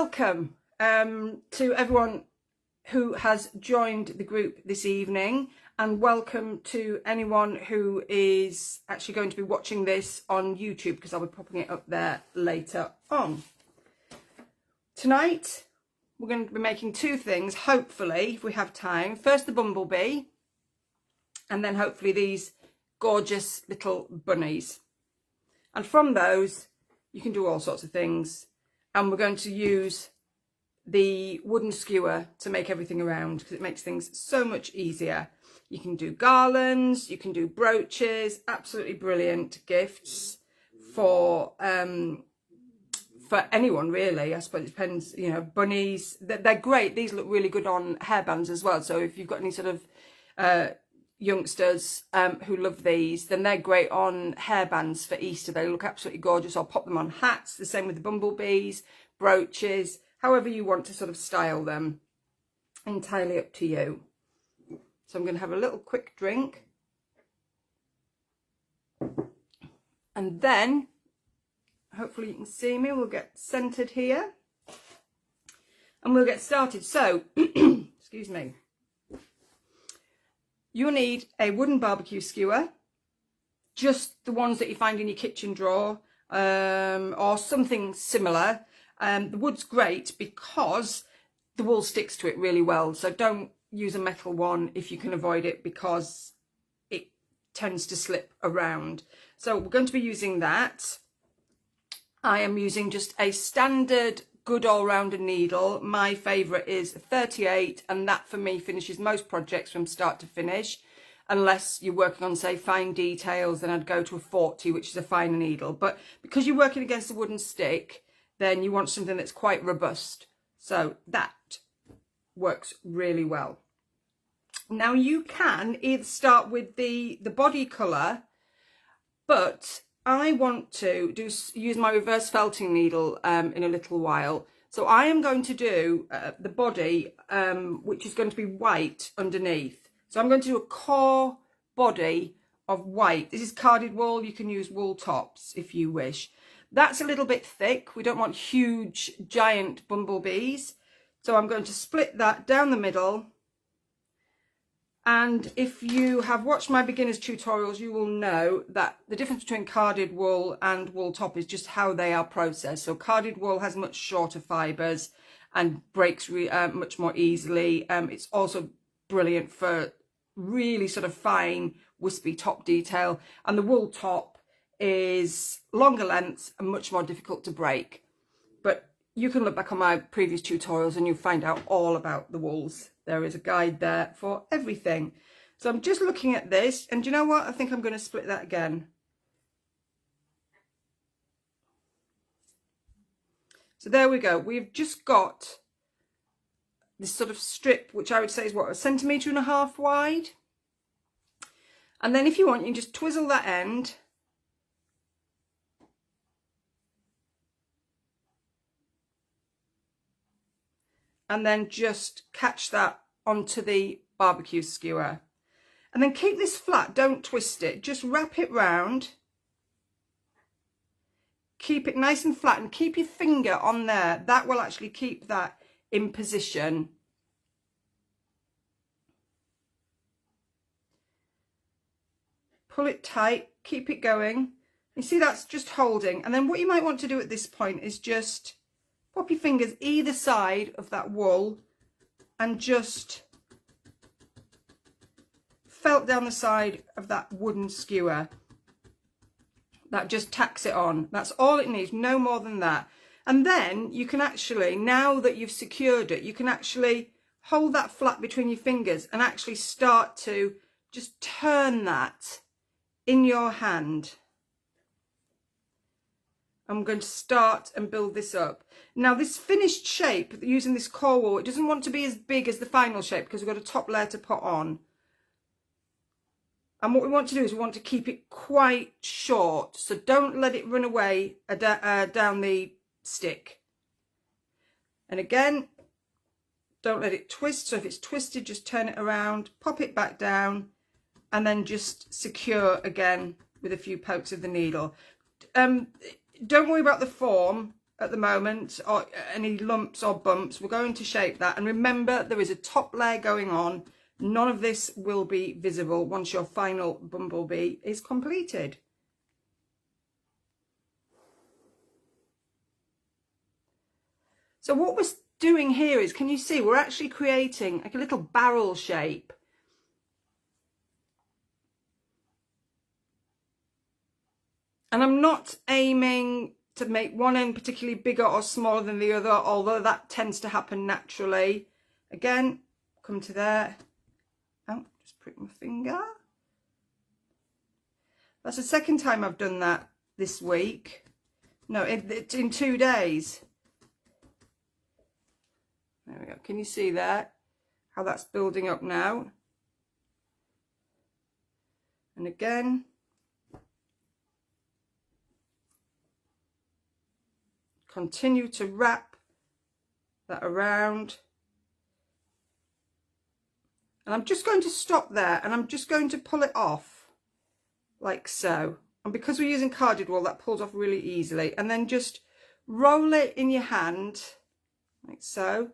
welcome to everyone who has joined the group this evening, and welcome to anyone who is actually going to be watching this on YouTube, because I'll be popping it up there later on. Tonight we're going to be making two things, hopefully, if we have time. First the bumblebee, and then hopefully these gorgeous little bunnies. And from those you can do all sorts of things, and we're going to use the wooden skewer to make everything around, because it makes things so much easier. You can do garlands, you can do brooches, absolutely brilliant gifts for anyone really. I suppose it depends, you know, bunnies, they're great. These look really good on hairbands as well, so if you've got any sort of youngsters who love these, then they're great on hairbands for Easter. They look absolutely gorgeous. I'll pop them on hats, the same with the bumblebees, brooches, however you want to sort of style them, entirely up to you. So I'm going to have a little quick drink, and then hopefully you can see me. We'll get centered here and we'll get started. So excuse me, you'll need a wooden barbecue skewer, just the ones that you find in your kitchen drawer, or something similar. The wood's great because the wool sticks to it really well, so don't use a metal one if you can avoid it, because it tends to slip around. So we're going to be using that. I am using just a standard good all-rounder needle. My favourite is 38, and that for me finishes most projects from start to finish. Unless you're working on, say, fine details, then I'd go to a 40, which is a finer needle. But because you're working against a wooden stick, then you want something that's quite robust. So that works really well. Now you can either start with the body colour, but I want to use my reverse felting needle in a little while. So I am going to do the body, which is going to be white underneath. So I'm going to do a core body of white. This is carded wool. You can use wool tops if you wish. That's a little bit thick. We don't want huge, giant bumblebees. So I'm going to split that down the middle. And if you have watched my beginners tutorials, you will know that the difference between carded wool and wool top is just how they are processed. So carded wool has much shorter fibres and breaks much more easily. It's also brilliant for really sort of fine, wispy top detail. And the wool top is longer lengths and much more difficult to break. But you can look back on my previous tutorials and you'll find out all about the wools. There is a guide there for everything. So I'm just looking at this, and do you know what? I think I'm going to split that again. So there we go. We've just got this sort of strip, which I would say is what, 1.5 centimetres wide. And then if you want, you can just twizzle that end. And then just catch that onto the barbecue skewer. And then keep this flat, don't twist it. Just wrap it round. Keep it nice and flat, and keep your finger on there. That will actually keep that in position. Pull it tight, keep it going. You see that's just holding. And then what you might want to do at this point is just pop your fingers either side of that wool and just felt down the side of that wooden skewer. That just tacks it on. That's all it needs, no more than that. And then you can actually, now that you've secured it, you can actually hold that flat between your fingers and actually start to just turn that in your hand. I'm going to start and build this up. Now this finished shape, using this core wool, it doesn't want to be as big as the final shape because we've got a top layer to put on. And what we want to do is we want to keep it quite short. So don't let it run away down the stick. And again, don't let it twist. So if it's twisted, just turn it around, pop it back down, and then just secure again with a few pokes of the needle. Don't worry about the form at the moment, or any lumps or bumps. We're going to shape that. And remember, there is a top layer going on. None of this will be visible once your final bumblebee is completed. So what we're doing here is, can you see, we're actually creating like a little barrel shape. And I'm not aiming to make one end particularly bigger or smaller than the other, although that tends to happen naturally. Again, come to there. Oh, just prick my finger. That's the second time I've done that this week. No, it's in 2 days. There we go. Can you see that? How that's building up now? And again. Continue to wrap that around. And I'm just going to stop there, and I'm just going to pull it off like so. And because we're using carded wool, that pulls off really easily. And then just roll it in your hand like so,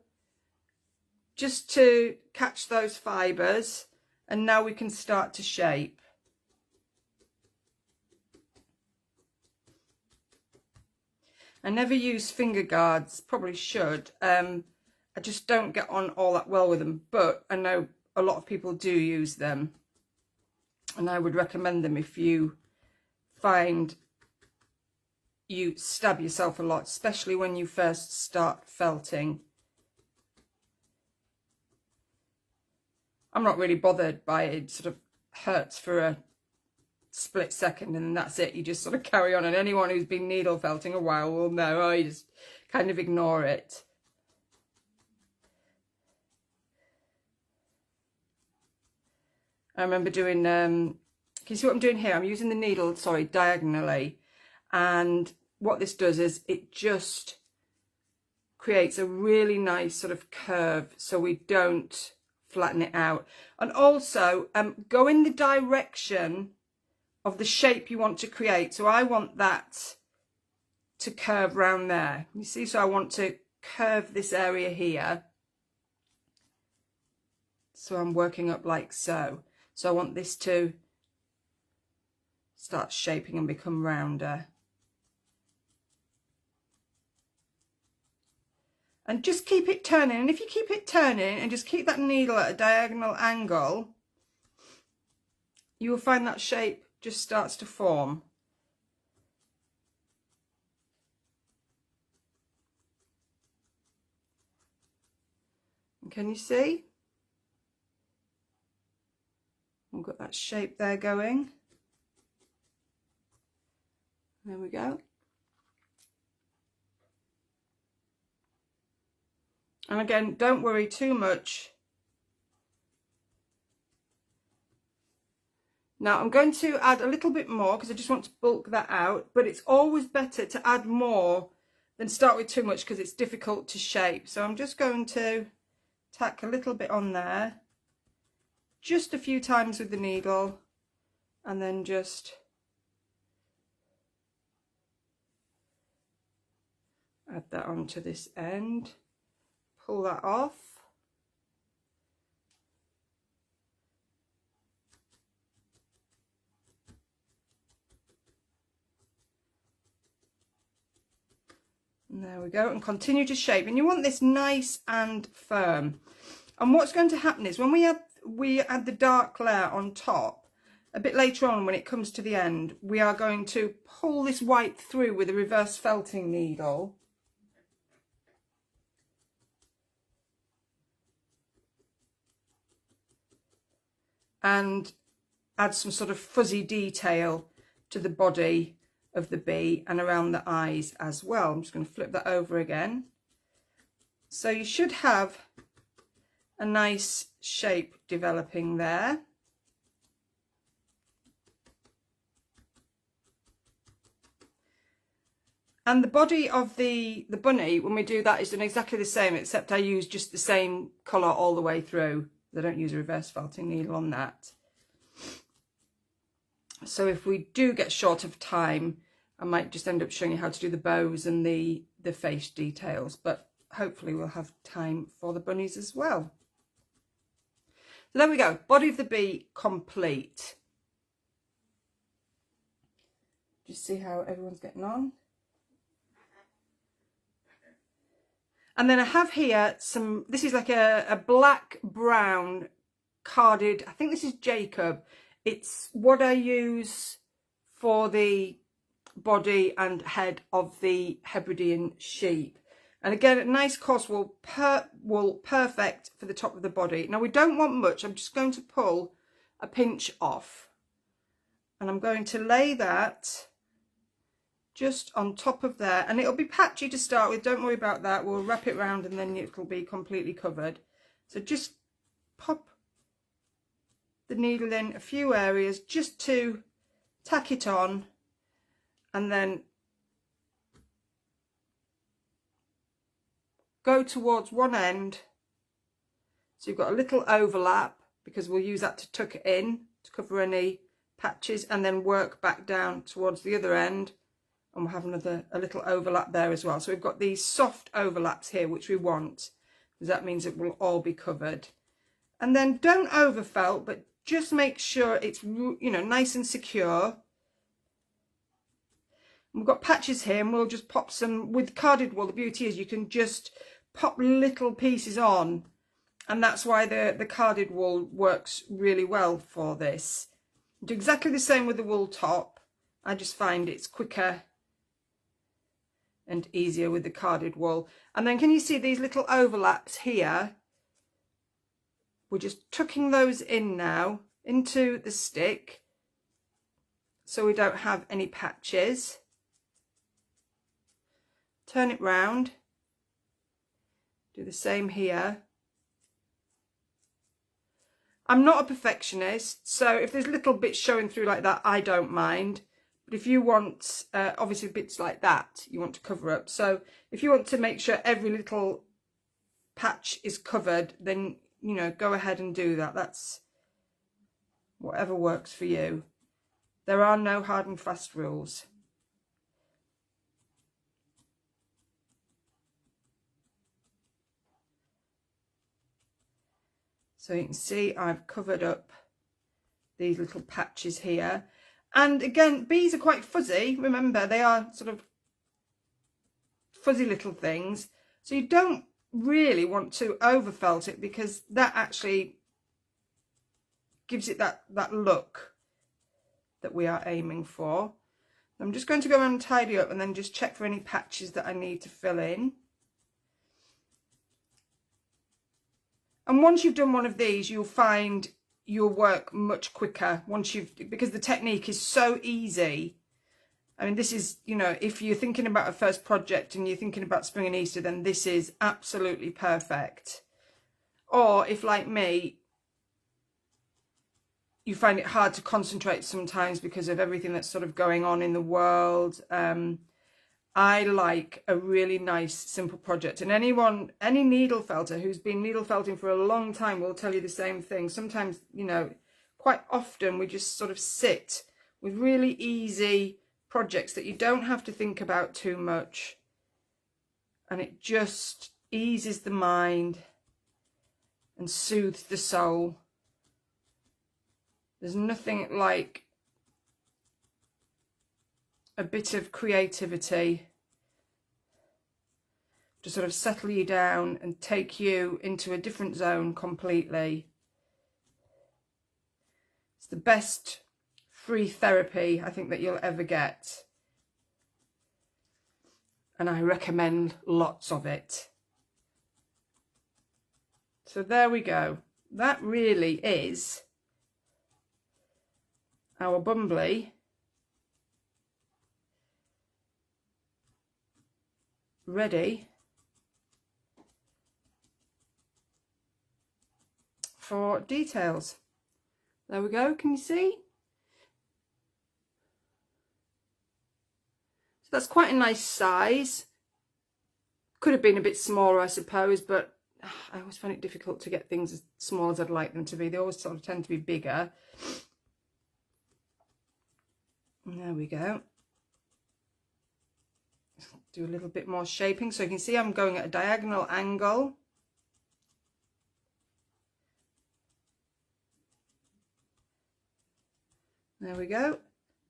just to catch those fibres. And now we can start to shape. I never use finger guards, probably should. I just don't get on all that well with them, but I know a lot of people do use them, and I would recommend them if you find you stab yourself a lot, especially when you first start felting. I'm not really bothered by it. It sort of hurts for a split second and that's it. You just sort of carry on, and anyone who's been needle felting a while will know, oh, you just kind of ignore it. I remember doing, can you see what I'm doing here? I'm using the needle, sorry, diagonally, and what this does is it just creates a really nice sort of curve so we don't flatten it out. And also go in the direction of the shape you want to create. So I want that to curve round there. You see, so I want to curve this area here. So I'm working up like so. So I want this to start shaping and become rounder. And just keep it turning. And if you keep it turning and just keep that needle at a diagonal angle, you will find that shape just starts to form. And can you see? I've got that shape there going. There we go. And again, don't worry too much. Now I'm going to add a little bit more because I just want to bulk that out, but it's always better to add more than start with too much because it's difficult to shape. So I'm just going to tack a little bit on there, just a few times with the needle, and then just add that onto this end, pull that off. And there we go, and continue to shape. And you want this nice and firm. And what's going to happen is when we add the dark layer on top, a bit later on when it comes to the end, we are going to pull this white through with a reverse felting needle. And add some sort of fuzzy detail to the body of the bee and around the eyes as well. I'm just going to flip that over again. So you should have a nice shape developing there. And the body of the bunny, when we do that, is done exactly the same, except I use just the same colour all the way through. I don't use a reverse felting needle on that. So if we do get short of time, I might just end up showing you how to do the bows and the the face details, but hopefully we'll have time for the bunnies as well. So there we go, body of the bee complete. Just see how everyone's getting on. And then I have here some, this is like a black brown carded, I think this is Jacob. It's what I use for the body and head of the Hebridean sheep. And again, a nice cos wool, perfect for the top of the body. Now we don't want much, I'm just going to pull a pinch off. And I'm going to lay that just on top of there, and it'll be patchy to start with, don't worry about that, we'll wrap it round and then it'll be completely covered. So just pop the needle in a few areas just to tack it on, and then go towards one end so you've got a little overlap, because we'll use that to tuck it in to cover any patches, and then work back down towards the other end. And we'll have a little overlap there as well. So we've got these soft overlaps here, which we want, because that means it will all be covered. And then don't overfelt, but just make sure it's, you know, nice and secure. And we've got patches here, and we'll just pop some, with carded wool, the beauty is you can just pop little pieces on. And that's why the carded wool works really well for this. Do exactly the same with the wool top. I just find it's quicker and easier with the carded wool. And then can you see these little overlaps here? We're just tucking those in now into the stick so we don't have any patches. Turn it round, do the same here. I'm not a perfectionist, so if there's little bits showing through like that, I don't mind. But if you want, obviously bits like that, you want to cover up. So if you want to make sure every little patch is covered, then, you know, go ahead and do that. That's whatever works for you. There are no hard and fast rules. So you can see I've covered up these little patches here. And again, bees are quite fuzzy. Remember, they are sort of fuzzy little things. So you don't really want to overfelt it, because that actually gives it that look that we are aiming for. I'm just going to go around and tidy up and then just check for any patches that I need to fill in. And once you've done one of these, you'll find your work much quicker because the technique is so easy. I mean, this is, you know, if you're thinking about a first project and you're thinking about spring and Easter, then this is absolutely perfect. Or if, like me, you find it hard to concentrate sometimes because of everything that's sort of going on in the world, I like a really nice, simple project. And any needle felter who's been needle felting for a long time will tell you the same thing. Sometimes, you know, quite often we just sort of sit with really easy projects that you don't have to think about too much. And it just eases the mind and soothes the soul. There's nothing like a bit of creativity to sort of settle you down and take you into a different zone completely. It's the best free therapy I think that you'll ever get. And I recommend lots of it. So there we go. That really is our BUMBLE ready for details. There we go, can you see? So that's quite a nice size. Could have been a bit smaller, I suppose, but I always find it difficult to get things as small as I'd like them to be. They always sort of tend to be bigger. And there we go. do a little bit more shaping. So you can see I'm going at a diagonal angle. There we go.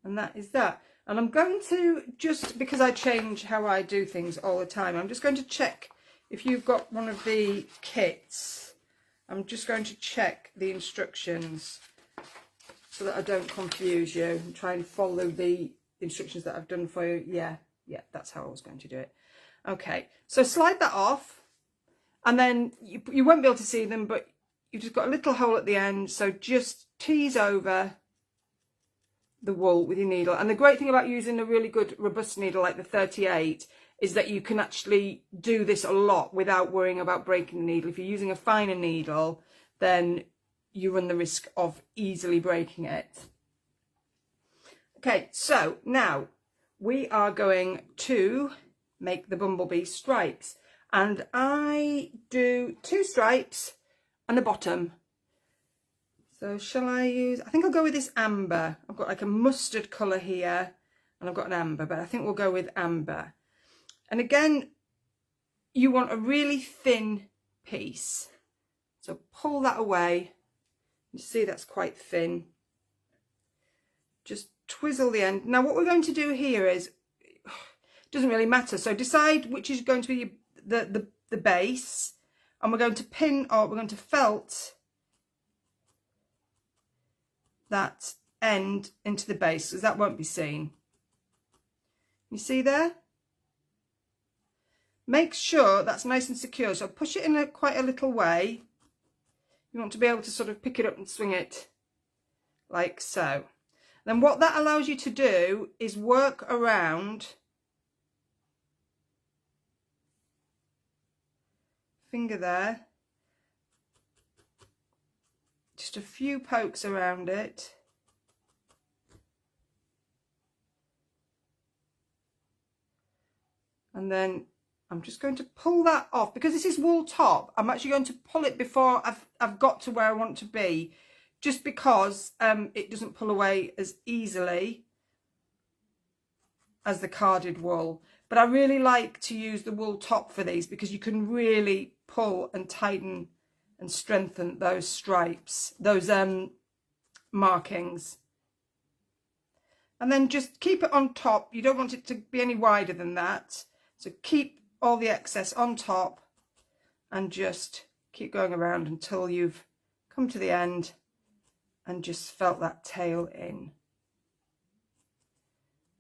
And that is that. And I'm going to, just because I change how I do things all the time, I'm just going to check if you've got one of the kits. I'm just going to check the instructions so that I don't confuse you and try and follow the instructions that I've done for you. Yeah, that's how I was going to do it. Okay, so slide that off, and then you won't be able to see them, but you've just got a little hole at the end, so just tease over the wool with your needle. And the great thing about using a really good robust needle like the 38 is that you can actually do this a lot without worrying about breaking the needle. If you're using a finer needle, then you run the risk of easily breaking it. Okay, so now we are going to make the bumblebee stripes, and I do 2 stripes and a bottom. So shall I use, I think I'll go with this amber. I've got like a mustard colour here and I've got an amber, but I think we'll go with amber. And again, you want a really thin piece. So pull that away. You see that's quite thin. Just twizzle the end. Now what we're going to do here is, it doesn't really matter. So decide which is going to be the base, and we're going to pin, or we're going to felt that end into the base, because that won't be seen. You see there? Make sure that's nice and secure. So push it in quite a little way. You want to be able to sort of pick it up and swing it like so. Then what that allows you to do is work around, finger there, just a few pokes around it. And then I'm just going to pull that off. Because this is wool top, I'm actually going to pull it before I've got to where I want to be, just because it doesn't pull away as easily as the carded wool. But I really like to use the wool top for these, because you can really pull and tighten and strengthen those stripes, those markings. And then just keep it on top. You don't want it to be any wider than that. So keep all the excess on top and just keep going around until you've come to the end and just felt that tail in.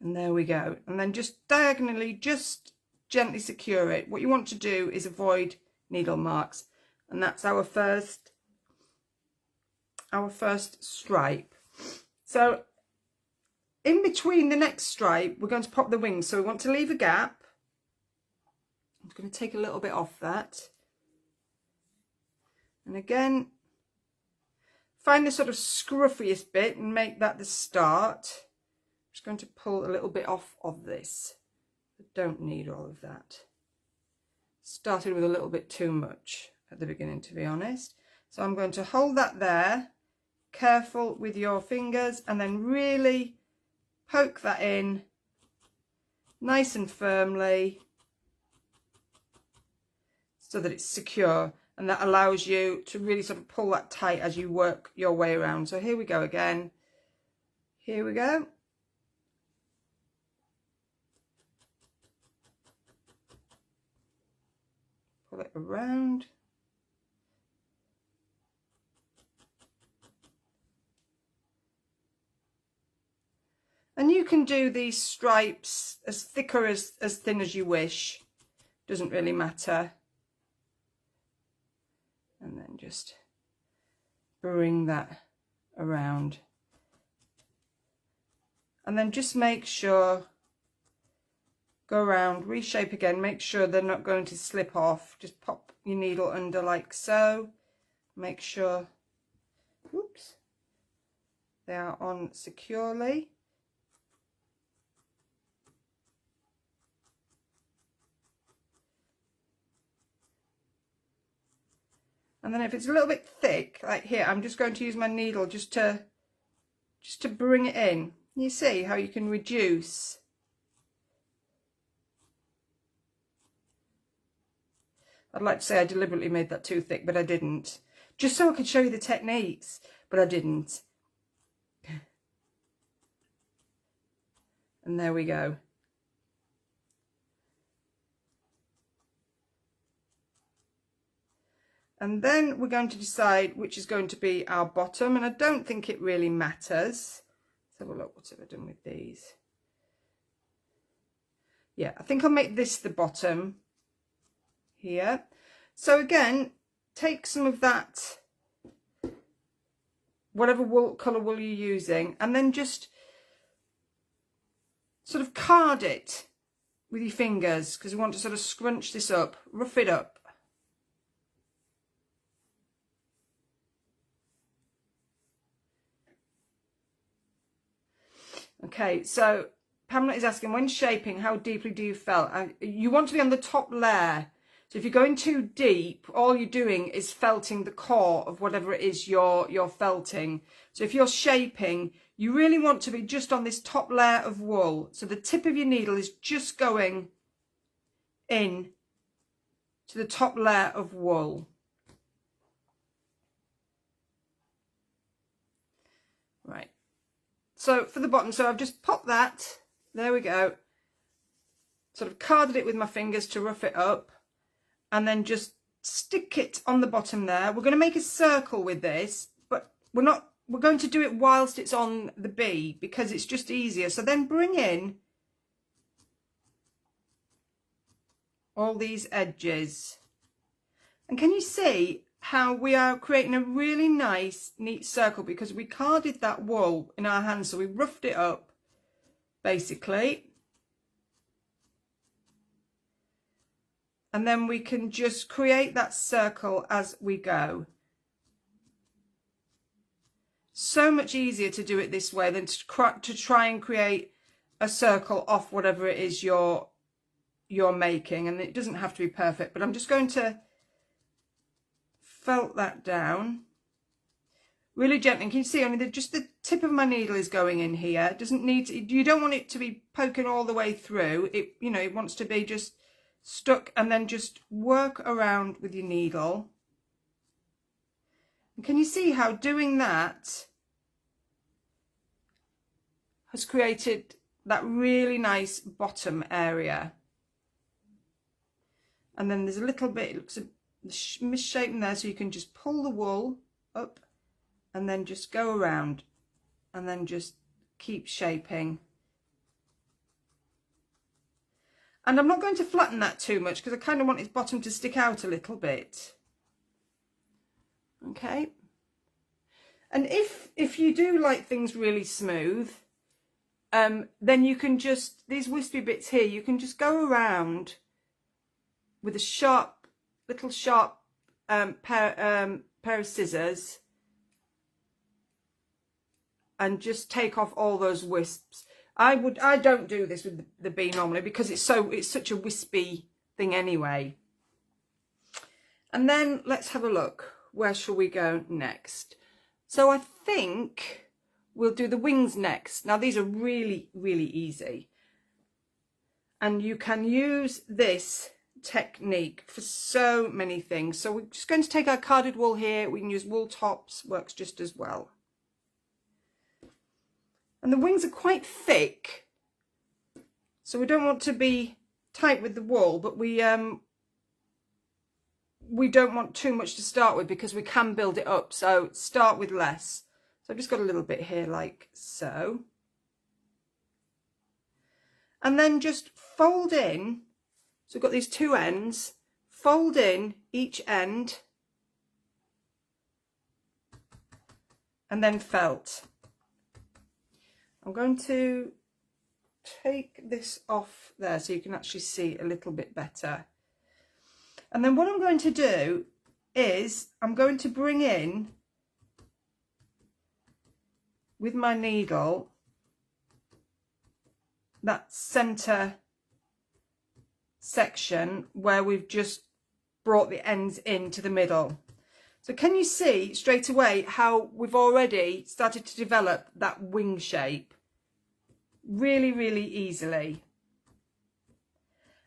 And there we go. And then just diagonally, just gently secure it. What you want to do is avoid needle marks. And that's our first stripe. So in between the next stripe, we're going to pop the wings. So we want to leave a gap. I'm going to take a little bit off that. And again, find the sort of scruffiest bit and make that the start. I'm just going to pull a little bit off of this. I don't need all of that. Started with a little bit too much at the beginning, to be honest. So I'm going to hold that there, careful with your fingers, and then really poke that in nice and firmly so that it's secure, and that allows you to really sort of pull that tight as you work your way around. So here we go again. Here we go. Pull it around. And you can do these stripes as thick or as thin as you wish. Doesn't really matter. And then just bring that around. And then just make sure, go around, reshape again, make sure they're not going to slip off. Just pop your needle under like so. Make sure, oops, they are on securely. And then if it's a little bit thick, like here, I'm just going to use my needle just to bring it in. You see how you can reduce I'd like to say I deliberately made that too thick, but I didn't. Just so I could show you the techniques, but I didn't. And there we go. And then we're going to decide which is going to be our bottom, and I don't think it really matters. Let's have a look, what have I done with these? Yeah, I think I'll make this the bottom here. So again, take some of that, whatever wool, colour wool you're using, and then just sort of card it with your fingers, because we want to sort of scrunch this up, rough it up. Okay, so Pamela is asking, when shaping, how deeply do you felt? You want to be on the top layer. So if you're going too deep, all you're doing is felting the core of whatever it is you're felting. So if you're shaping, you really want to be just on this top layer of wool. So the tip of your needle is just going in to the top layer of wool. Right. So for the bottom, so I've just popped that, there we go, sort of carded it with my fingers to rough it up, and then just stick it on the bottom there. We're going to make a circle with this, but we're going to do it whilst it's on the bee, because it's just easier. So then bring in all these edges. And can you see how we are creating a really nice, neat circle, because we carded that wool in our hands, so we roughed it up, basically. And then we can just create that circle as we go. So much easier to do it this way than to try and create a circle off whatever it is you're making. And it doesn't have to be perfect, but I'm just going to felt that down really gently. Can you see only just the tip of my needle is going in here? It doesn't need to, you don't want it to be poking all the way through it, you know, it wants to be just stuck, and then just work around with your needle. And can you see how doing that has created that really nice bottom area? And then there's a little bit, it looks a misshapen there, so you can just pull the wool up and then just go around and then just keep shaping. And I'm not going to flatten that too much because I kind of want its bottom to stick out a little bit. Okay, and if you do like things really smooth, then you can just, these wispy bits here, you can just go around with a little sharp pair of scissors and just take off all those wisps. I don't do this with the bee normally because it's such a wispy thing anyway. And then let's have a look. Where shall we go next? So I think we'll do the wings next. Now these are really, really easy. And you can use this technique for so many things. So we're just going to take our carded wool here. We can use wool tops, works just as well. And the wings are quite thick, so we don't want to be tight with the wool, but we don't want too much to start with because we can build it up, so start with less. So I've just got a little bit here like so. And then just fold in. So we've got these two ends, fold in each end and then felt. I'm going to take this off there so you can actually see a little bit better. And then what I'm going to do is I'm going to bring in with my needle that centre section where we've just brought the ends into the middle. So can you see straight away how we've already started to develop that wing shape really, really easily?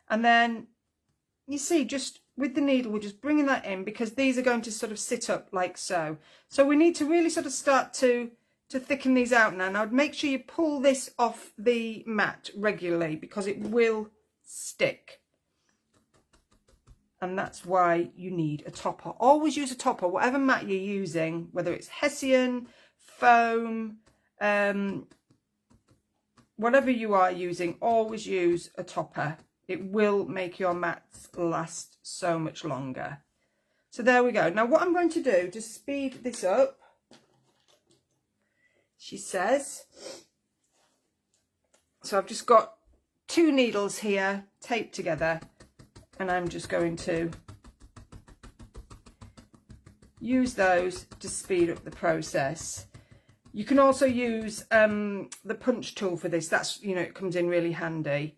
And then you see just with the needle, we're just bringing that in because these are going to sort of sit up like so. So we need to really sort of start to thicken these out now. Now make sure you pull this off the mat regularly because it will stick. And that's why you need a topper. Always use a topper, whatever mat you're using, whether it's Hessian, foam, whatever you are using, always use a topper. It will make your mats last so much longer. So there we go. Now what I'm going to do to speed this up, she says, so I've just got 2 needles here taped together, and I'm just going to use those to speed up the process. You can also use the punch tool for this. That's, you know, it comes in really handy.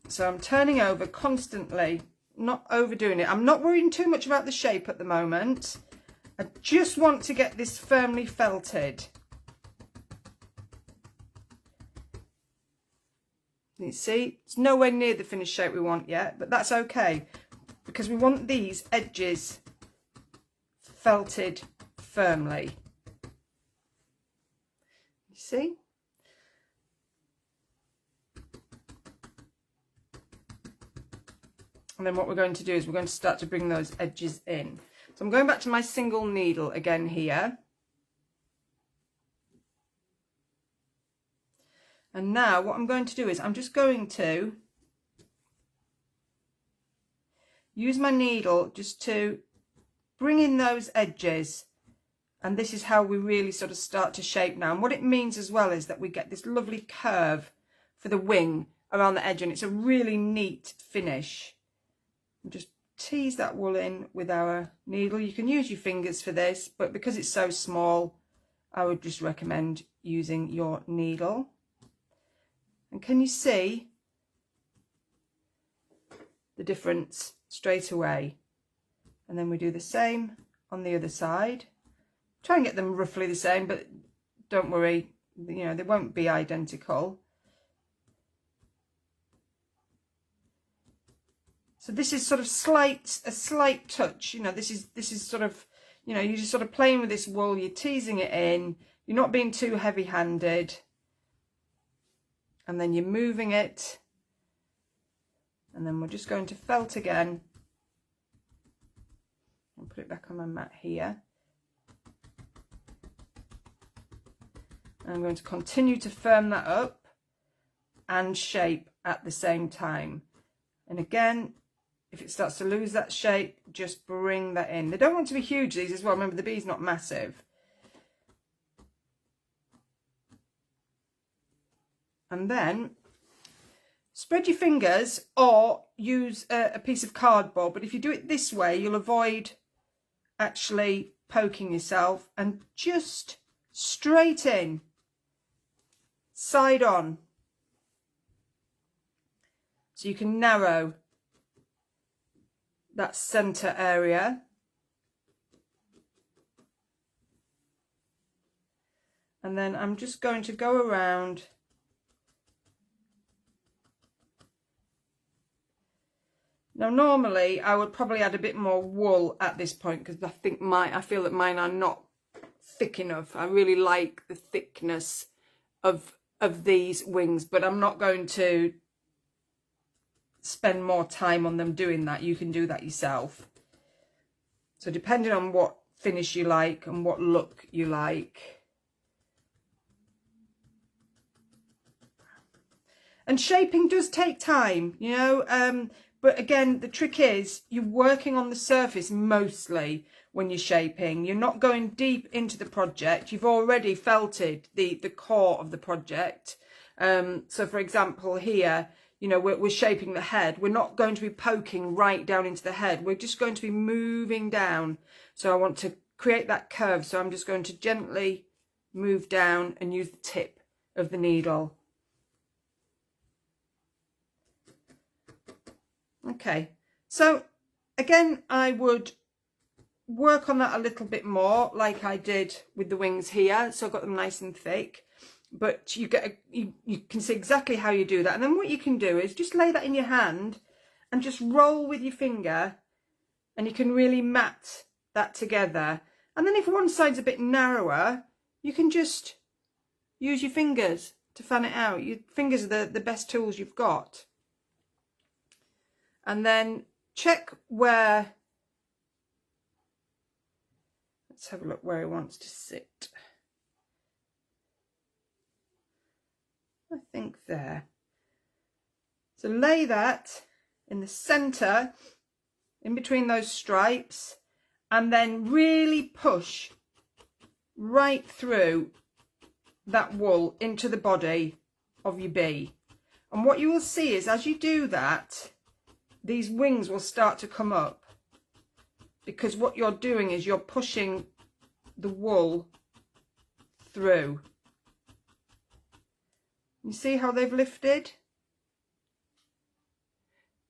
So I'm turning over constantly, not overdoing it. I'm not worrying too much about the shape at the moment. I just want to get this firmly felted. You see, it's nowhere near the finished shape we want yet, but that's okay because we want these edges felted firmly. You see? And then what we're going to do is we're going to start to bring those edges in. So I'm going back to my single needle again here. And now what I'm going to do is I'm just going to use my needle just to bring in those edges. And this is how we really sort of start to shape now. And what it means as well is that we get this lovely curve for the wing around the edge, and it's a really neat finish. And just tease that wool in with our needle. You can use your fingers for this, but because it's so small, I would just recommend using your needle. And can you see the difference straight away? And then we do the same on the other side. Try and get them roughly the same, but don't worry, you know, they won't be identical. So this is sort of a slight touch, you know, this is sort of, you know, you're just sort of playing with this wool, you're teasing it in, you're not being too heavy-handed. And then you're moving it. And then we're just going to felt again. And put it back on my mat here. And I'm going to continue to firm that up and shape at the same time. And again, if it starts to lose that shape, just bring that in. They don't want to be huge, these as well. Remember, the bee's not massive. And then spread your fingers or use a piece of cardboard. But if you do it this way, you'll avoid actually poking yourself, and just straight in, side on. So you can narrow that center area. And then I'm just going to go around . Now normally I would probably add a bit more wool at this point because I feel that mine are not thick enough. I really like the thickness of these wings, but I'm not going to spend more time on them doing that. You can do that yourself. So depending on what finish you like and what look you like. And shaping does take time, you know, but again, the trick is you're working on the surface mostly when you're shaping. You're not going deep into the project. You've already felted the core of the project. So for example, here, you know, we're shaping the head. We're not going to be poking right down into the head. We're just going to be moving down. So I want to create that curve. So I'm just going to gently move down and use the tip of the needle. Okay, so again, I would work on that a little bit more like I did with the wings here. So I've got them nice and thick, but you can see exactly how you do that. And then what you can do is just lay that in your hand and just roll with your finger, and you can really mat that together. And then if one side's a bit narrower, you can just use your fingers to fan it out. Your fingers are the best tools you've got. And then check where, let's have a look where it wants to sit. I think there. So lay that in the centre, in between those stripes, and then really push right through that wool into the body of your bee. And what you will see is as you do that, these wings will start to come up, because what you're doing is you're pushing the wool through. You see how they've lifted?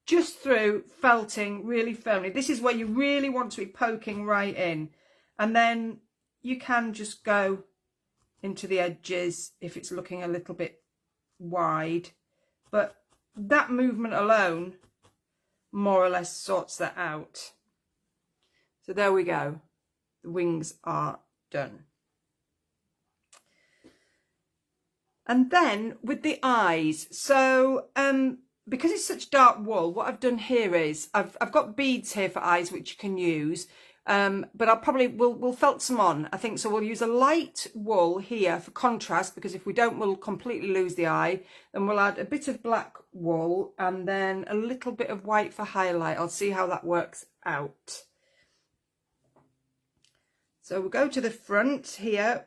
Just through, felting really firmly. This is where you really want to be poking right in. And then you can just go into the edges if it's looking a little bit wide. But that movement alone more or less sorts that out. So there we go. The wings are done. And then with the eyes, so because it's such dark wool, what I've done here is I've got beads here for eyes which you can use, but I'll probably we'll felt some on, I think. So we'll use a light wool here for contrast, because if we don't, we'll completely lose the eye. Then we'll add a bit of black wool and then a little bit of white for highlight. I'll see how that works out. So we'll go to the front here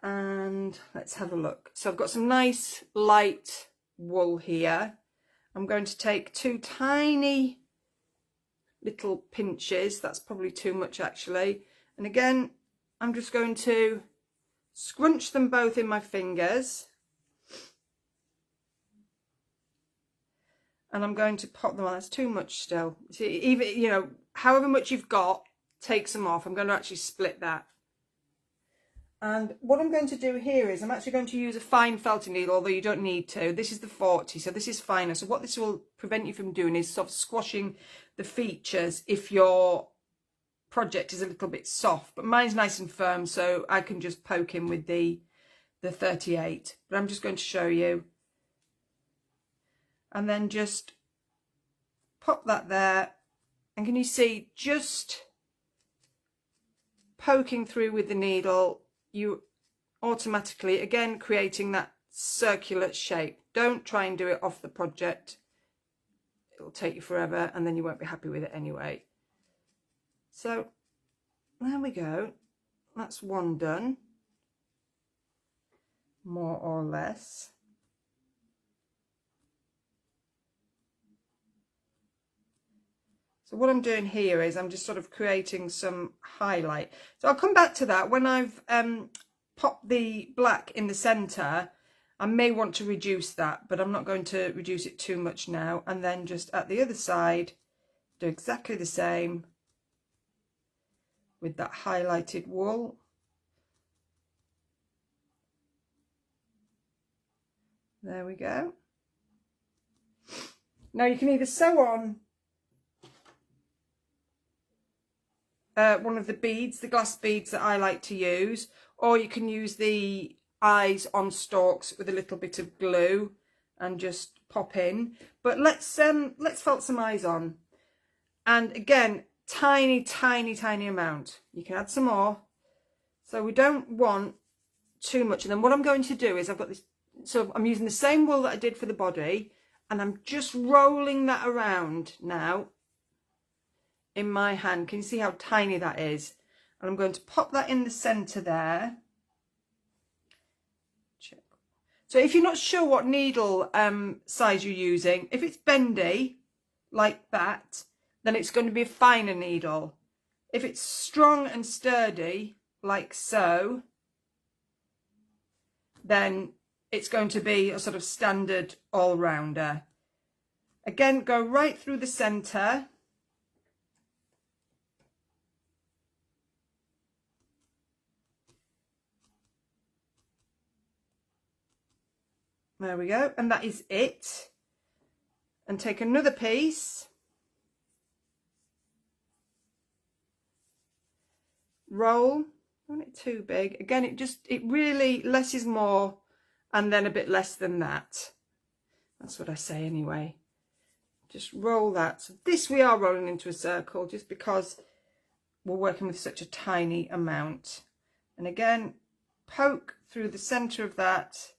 and let's have a look. So I've got some nice light wool here. I'm going to take 2 tiny little pinches. That's probably too much actually. And again, I'm just going to scrunch them both in my fingers. And I'm going to pop them on. That's too much still. See, even, you know, however much you've got, take some off. I'm going to actually split that. And what I'm going to do here is I'm actually going to use a fine felting needle, although you don't need to. This is the 40, so this is finer. So what this will prevent you from doing is sort of squashing the features if your project is a little bit soft. But mine's nice and firm, so I can just poke in with the 38. But I'm just going to show you. And then just pop that there. And can you see, just poking through with the needle, you automatically, again, creating that circular shape. Don't try and do it off the project. It'll take you forever and then you won't be happy with it anyway. So there we go. That's one done, more or less. So what I'm doing here is I'm just sort of creating some highlight. So I'll come back to that when I've popped the black in the centre. I may want to reduce that, but I'm not going to reduce it too much now. And then just at the other side, do exactly the same with that highlighted wool. There we go. Now you can either sew on one of the beads, the glass beads that I like to use, or you can use the eyes on stalks with a little bit of glue and just pop in. But let's felt some eyes on. And again, tiny amount. You can add some more. So we don't want too much. And then what I'm going to do is I've got this, so I'm using the same wool that I did for the body, and I'm just rolling that around now in my hand. Can you see how tiny that is? And I'm going to pop that in the center there. Check. So if you're not sure what needle size you're using, if it's bendy like that, then it's going to be a finer needle. If it's strong and sturdy like so, then it's going to be a sort of standard all-rounder. Again, go right through the center. There we go, and that is it. and take another piece, roll. I want it too big. Again, it really less is more, and then a bit less than that. That's what I say anyway. Just roll that. So this we are rolling into a circle just because we're working with such a tiny amount. And again, poke through the center of that.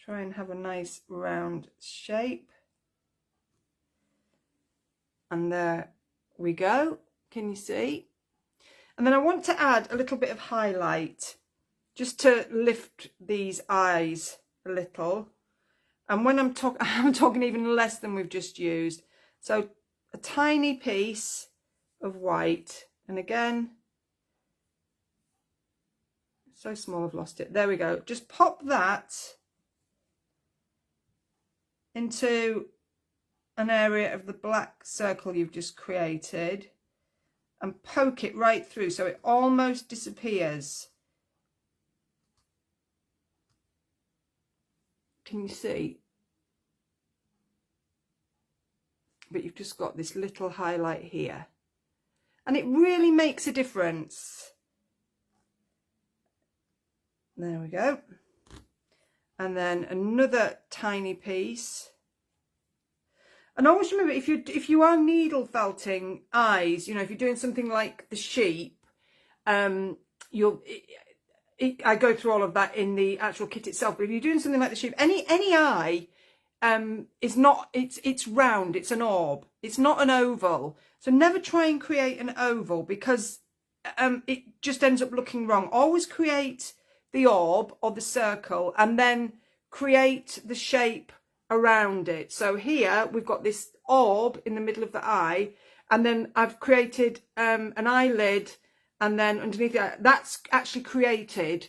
Try and have a nice round shape. And there we go. Can you see? And then I want to add a little bit of highlight just to lift these eyes a little. And when I'm talking even less than we've just used. So a tiny piece of white. And again, so small I've lost it. There we go. Just pop that into an area of the black circle you've just created and poke it right through so it almost disappears. Can you see? But you've just got this little highlight here. And it really makes a difference. There we go. And then another tiny piece. And always remember, if you are needle felting eyes, you know, if you're doing something like the sheep, I go through all of that in the actual kit itself. But if you're doing something like the sheep, any eye is not, it's round, it's an orb, it's not an oval. So never try and create an oval because it just ends up looking wrong. Always create the orb or the circle and then create the shape around it. So here we've got this orb in the middle of the eye, and then I've created an eyelid, and then underneath that, that's actually created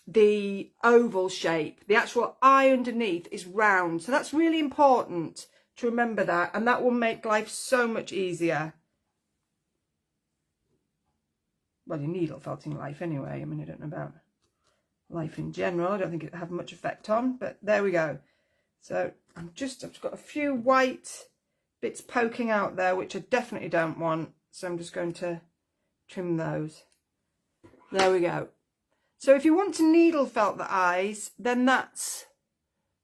the oval shape. The actual eye underneath is round. So that's really important to remember that, and that will make life so much easier. Well, your needle felting life anyway. I mean, I don't know about life in general. I don't think it'll have much effect on, but there we go. So I've just got a few white bits poking out there, which I definitely don't want. So I'm just going to trim those. There we go. So if you want to needle felt the eyes, then that's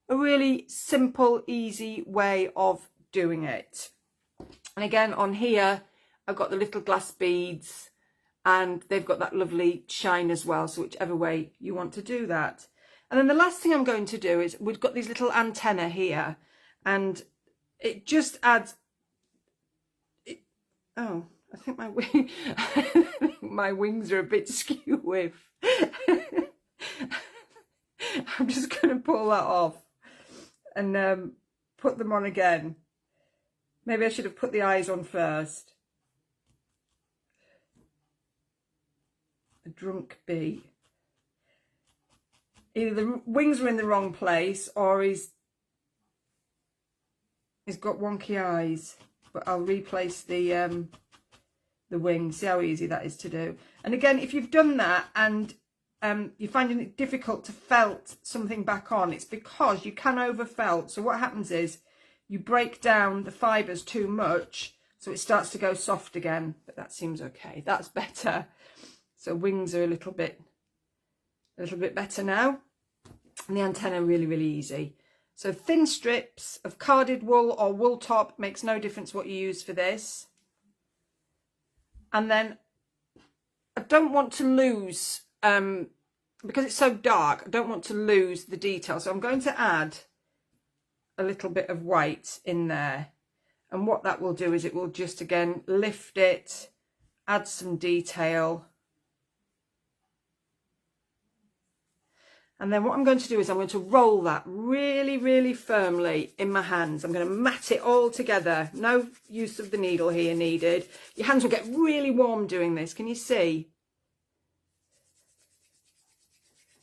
a really simple, easy way of doing it. And again, on here, I've got the little glass beads and they've got that lovely shine as well. So whichever way you want to do that. And then the last thing I'm going to do is we've got these little antennae here, and it just adds, oh, I think my wings are a bit skew. I'm just going to pull that off and put them on again. Maybe I should have put the eyes on first. A drunk bee. Either the wings are in the wrong place or he's got wonky eyes. But I'll replace the wings. See how easy that is to do. And again, if you've done that and you're finding it difficult to felt something back on, it's because you can over felt. So what happens is you break down the fibres too much, so it starts to go soft again. But that seems okay. That's better. So wings are a little bit better now. And the antenna really, really easy. So thin strips of carded wool or wool top, makes no difference what you use for this. And then I don't want to lose, because it's so dark, I don't want to lose the detail. So I'm going to add a little bit of white in there. And what that will do is it will just, again, lift it, add some detail. And then what I'm going to do is I'm going to roll that really, really firmly in my hands. I'm going to mat it all together. No use of the needle here needed. Your hands will get really warm doing this. Can you see?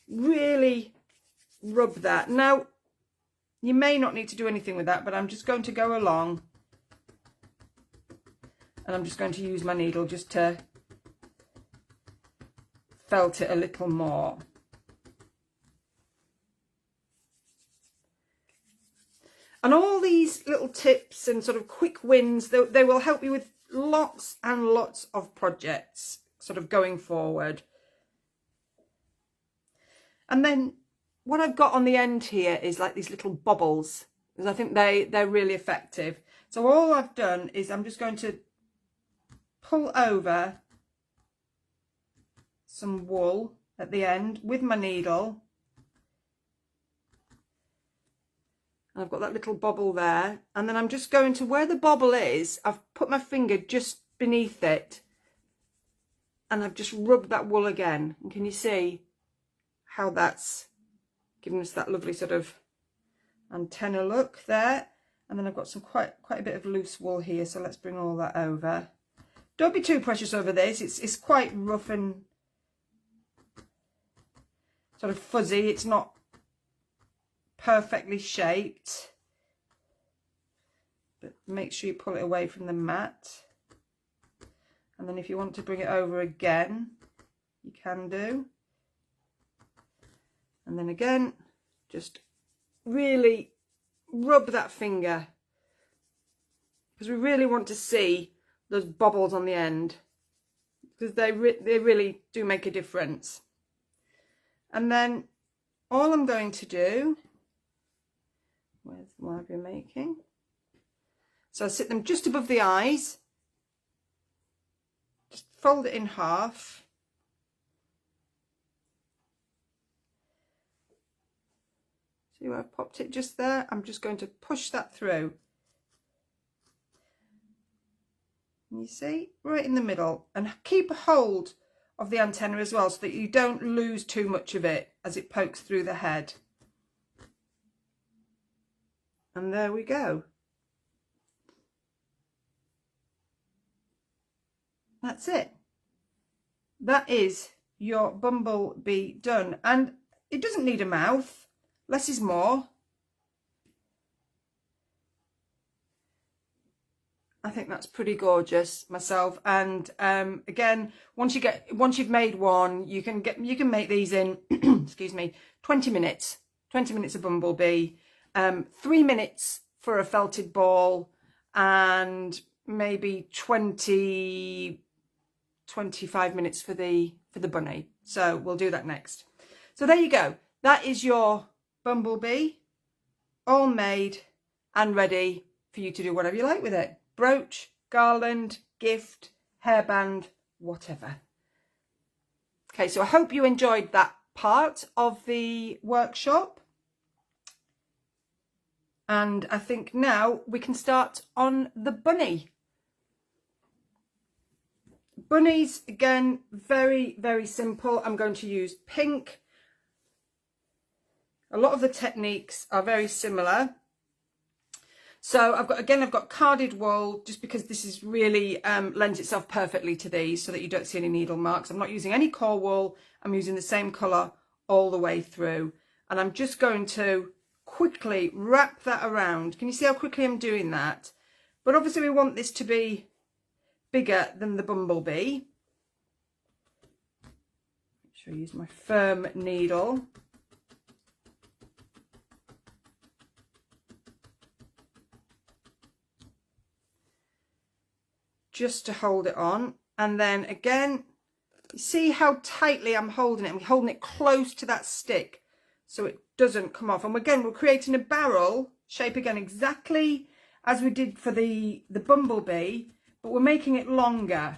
Really rub that. Now, you may not need to do anything with that, but I'm just going to go along. And I'm just going to use my needle just to felt it a little more. And all these little tips and sort of quick wins, they will help you with lots and lots of projects sort of going forward. And then what I've got on the end here is like these little bobbles, because I think they're really effective. So all I've done is I'm just going to pull over some wool at the end with my needle. And I've got that little bobble there. And then I'm just going to where the bobble is, I've put my finger just beneath it. And I've just rubbed that wool again. And can you see how that's giving us that lovely sort of antenna look there? And then I've got some quite a bit of loose wool here, so let's bring all that over. Don't be too precious over this. It's quite rough and sort of fuzzy. It's not perfectly shaped, but make sure you pull it away from the mat. And then if you want to bring it over again, you can do. And then again, just really rub that finger, because we really want to see those bobbles on the end, because they really do make a difference. And then all I'm going to do, where's the library making? So I sit them just above the eyes, just fold it in half. See where I've popped it just there? I'm just going to push that through. And you see, right in the middle, and keep a hold of the antenna as well, so that you don't lose too much of it as it pokes through the head. And there we go. That's it. That is your bumblebee done. And it doesn't need a mouth. Less is more. I think that's pretty gorgeous myself. And again, once you've made one, you can make these in excuse me, 20 minutes. 20 minutes of bumblebee, 3 minutes for a felted ball, and maybe 25 minutes for the bunny. So we'll do that next. So there you go. That is your bumblebee, all made and ready for you to do whatever you like with it. Brooch, garland, gift, hairband, whatever. Okay, so I hope you enjoyed that part of the workshop. And I think now we can start on the bunny. Bunnies, again, very, very simple. I'm going to use pink. A lot of the techniques are very similar. So I've got carded wool, just because this is really lends itself perfectly to these, so that you don't see any needle marks. I'm not using any core wool. I'm using the same colour all the way through. And I'm just going to quickly wrap that around. Can you see how quickly I'm doing that? But obviously we want this to be bigger than the bumblebee. Make sure I use my firm needle. Just to hold it on. And then again, you see how tightly I'm holding it? I'm holding it close to that stick so it doesn't come off. And again, we're creating a barrel shape again, exactly as we did for the bumblebee, but we're making it longer.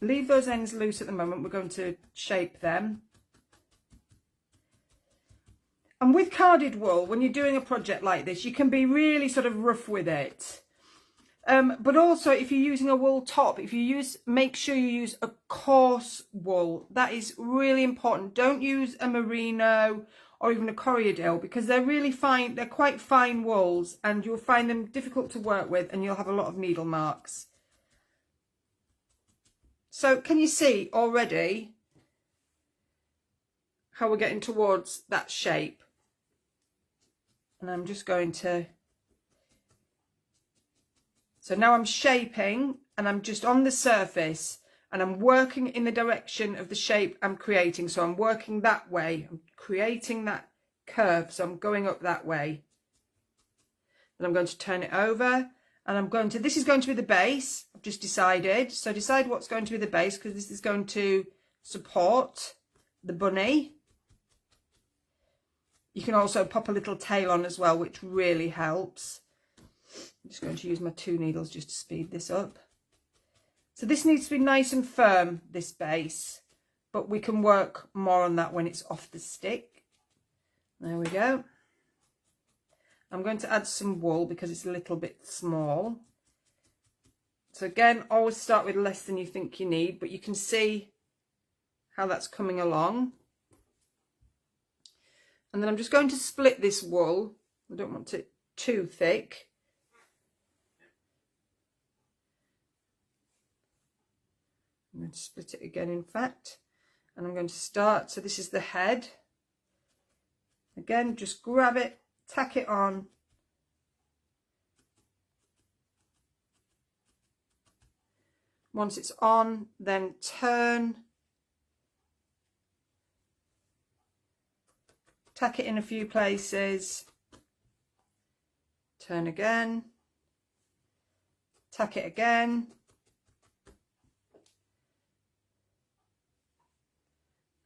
Leave those ends loose at the moment. We're going to shape them. And with carded wool, when you're doing a project like this, you can be really sort of rough with it. But also, if you're using a wool top, make sure you use a coarse wool. That is really important. Don't use a merino or even a corriedale, because they're really fine. They're quite fine wools, and you'll find them difficult to work with, and you'll have a lot of needle marks. So can you see already how we're getting towards that shape? And I'm just going to... So now I'm shaping, and I'm just on the surface, and I'm working in the direction of the shape I'm creating. So I'm working that way. I'm creating that curve, so I'm going up that way. Then I'm going to turn it over, and I'm going to, this is going to be the base, I've just decided. So decide what's going to be the base, because this is going to support the bunny. You can also pop a little tail on as well, which really helps. I'm just going to use my 2 needles just to speed this up. So this needs to be nice and firm, this base, but we can work more on that when it's off the stick. There we go. I'm going to add some wool because it's a little bit small. So again, always start with less than you think you need, but you can see how that's coming along. And then I'm just going to split this wool. I don't want it too thick. I'm going to split it again, in fact, and I'm going to start. So this is the head. Again, just grab it, tack it on. Once it's on, then turn. Tack it in a few places. Turn again. Tack it again.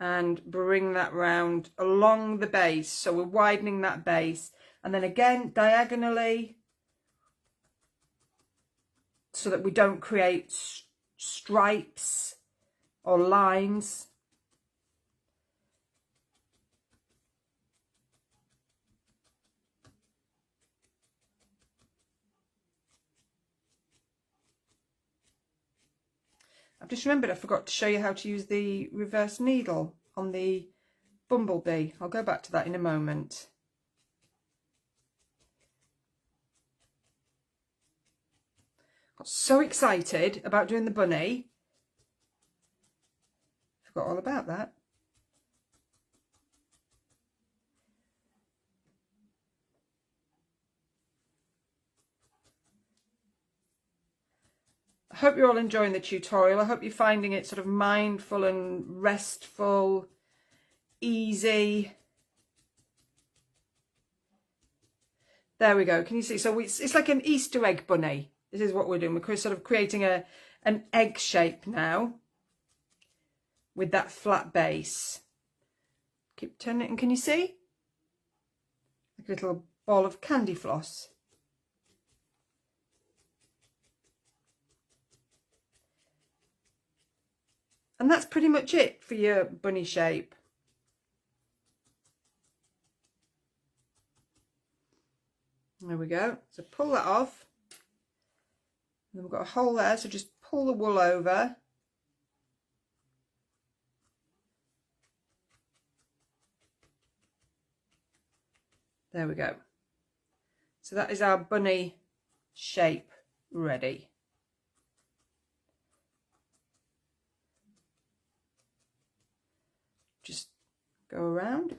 And bring that round along the base. So we're widening that base. And then again, diagonally, so that we don't create stripes or lines. I've just remembered I forgot to show you how to use the reverse needle on the bumblebee. I'll go back to that in a moment. Got so excited about doing the bunny. Forgot all about that. I hope you're all enjoying the tutorial. I hope you're finding it sort of mindful and restful, easy. There we go. Can you see? So it's like an Easter egg bunny. This is what we're doing. We're sort of creating an egg shape now with that flat base. Keep turning it, and can you see? Like a little ball of candy floss. And that's pretty much it for your bunny shape. There we go. So pull that off. And then we've got a hole there, so just pull the wool over. There we go. So that is our bunny shape ready. Just go around,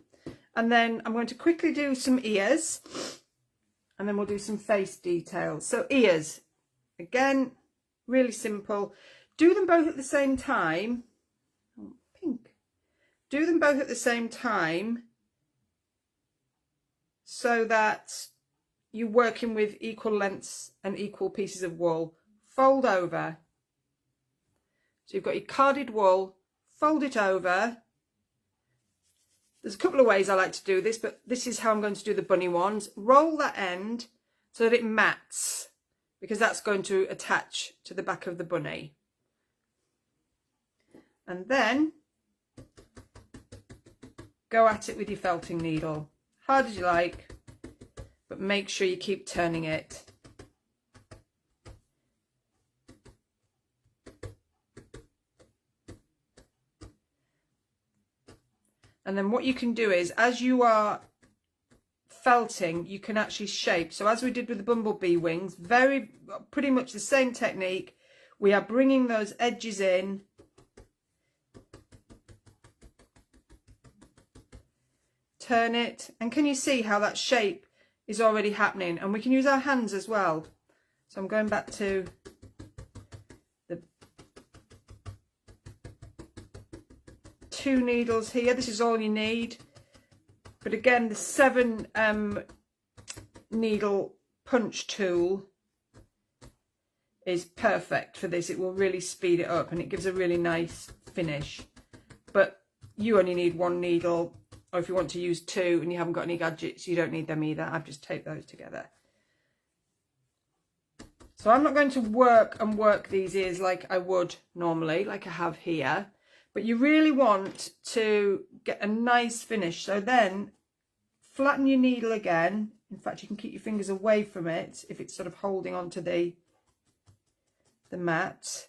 and then I'm going to quickly do some ears, and then we'll do some face details. So ears, again, really simple. Do them both at the same time. Oh, pink. Do them both at the same time so that you're working with equal lengths and equal pieces of wool. Fold over. So you've got your carded wool, fold it over. There's a couple of ways I like to do this, but this is how I'm going to do the bunny ones. Roll that end so that it mats, because that's going to attach to the back of the bunny. And then go at it with your felting needle. Hard as you like, but make sure you keep turning it. And then what you can do is, as you are felting, you can actually shape. So as we did with the bumblebee wings, pretty much the same technique. We are bringing those edges in. Turn it, and can you see how that shape is already happening? And we can use our hands as well. So I'm going back to the 2 needles here. This is all you need. But again, the 7 needle punch tool is perfect for this. It will really speed it up and it gives a really nice finish. But you only need 1 needle, or if you want to use 2 and you haven't got any gadgets, you don't need them either. I've just taped those together. So I'm not going to work these ears like I would normally, like I have here. But you really want to get a nice finish. So then flatten your needle again. In fact, you can keep your fingers away from it if it's sort of holding onto the mat.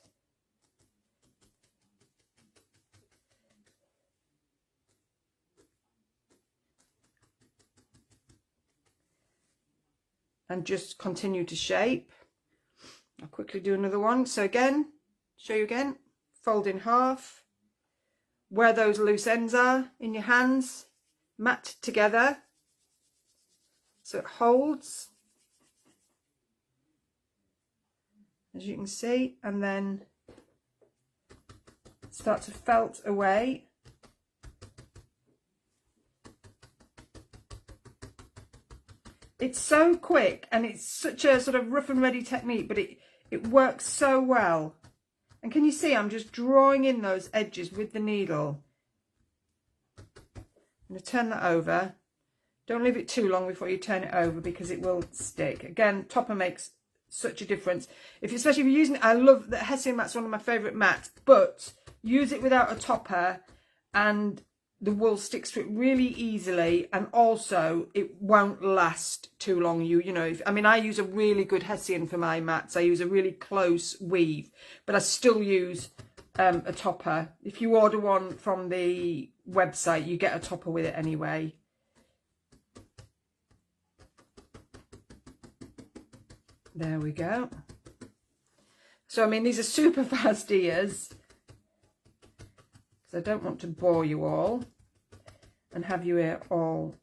And just continue to shape. I'll quickly do another one. So again, show you again, fold in half, where those loose ends are in your hands, mat together so it holds, as you can see, and then start to felt away. It's so quick and it's such a sort of rough and ready technique, but it works so well. And can you see I'm just drawing in those edges with the needle. I'm going to turn that over. Don't leave it too long before you turn it over because it will stick. Again, topper makes such a difference. Especially if you're using it, I love that Hessian mat's one of my favourite mats, but use it without a topper and the wool sticks to it really easily, and also it won't last too long. You know, I mean, I use a really good Hessian for my mats. I use a really close weave, but I still use a topper. If you order one from the website, you get a topper with it anyway. There we go. So, I mean, these are super fast ears, because I don't want to bore you all and have you here all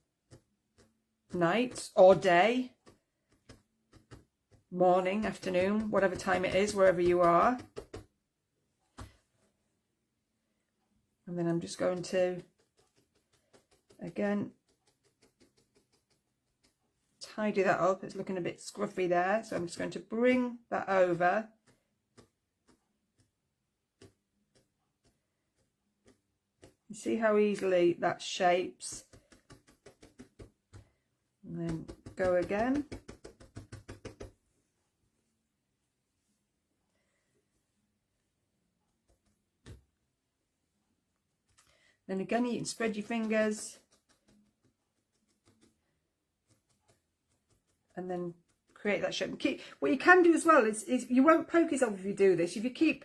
night or day, morning, afternoon, whatever time it is, wherever you are. And then I'm just going to, again, tidy that up. It's looking a bit scruffy there, so I'm just going to bring that over. You see how easily that shapes, and then go again. Then again, you can spread your fingers and then create that shape. What you can do as well is you won't poke yourself if you do this. If you keep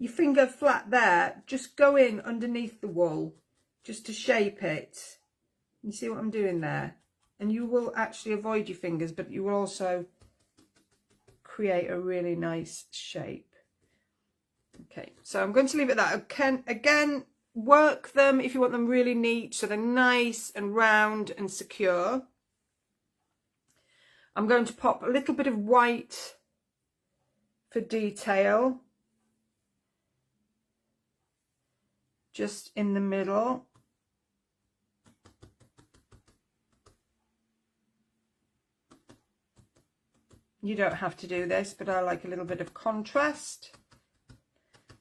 your finger flat there, just go in underneath the wool just to shape it. You see what I'm doing there? And you will actually avoid your fingers, but you will also create a really nice shape. Okay, so I'm going to leave it at that. Again, work them if you want them really neat, so they're nice and round and secure. I'm going to pop a little bit of white for detail just in the middle. You don't have to do this, but I like a little bit of contrast.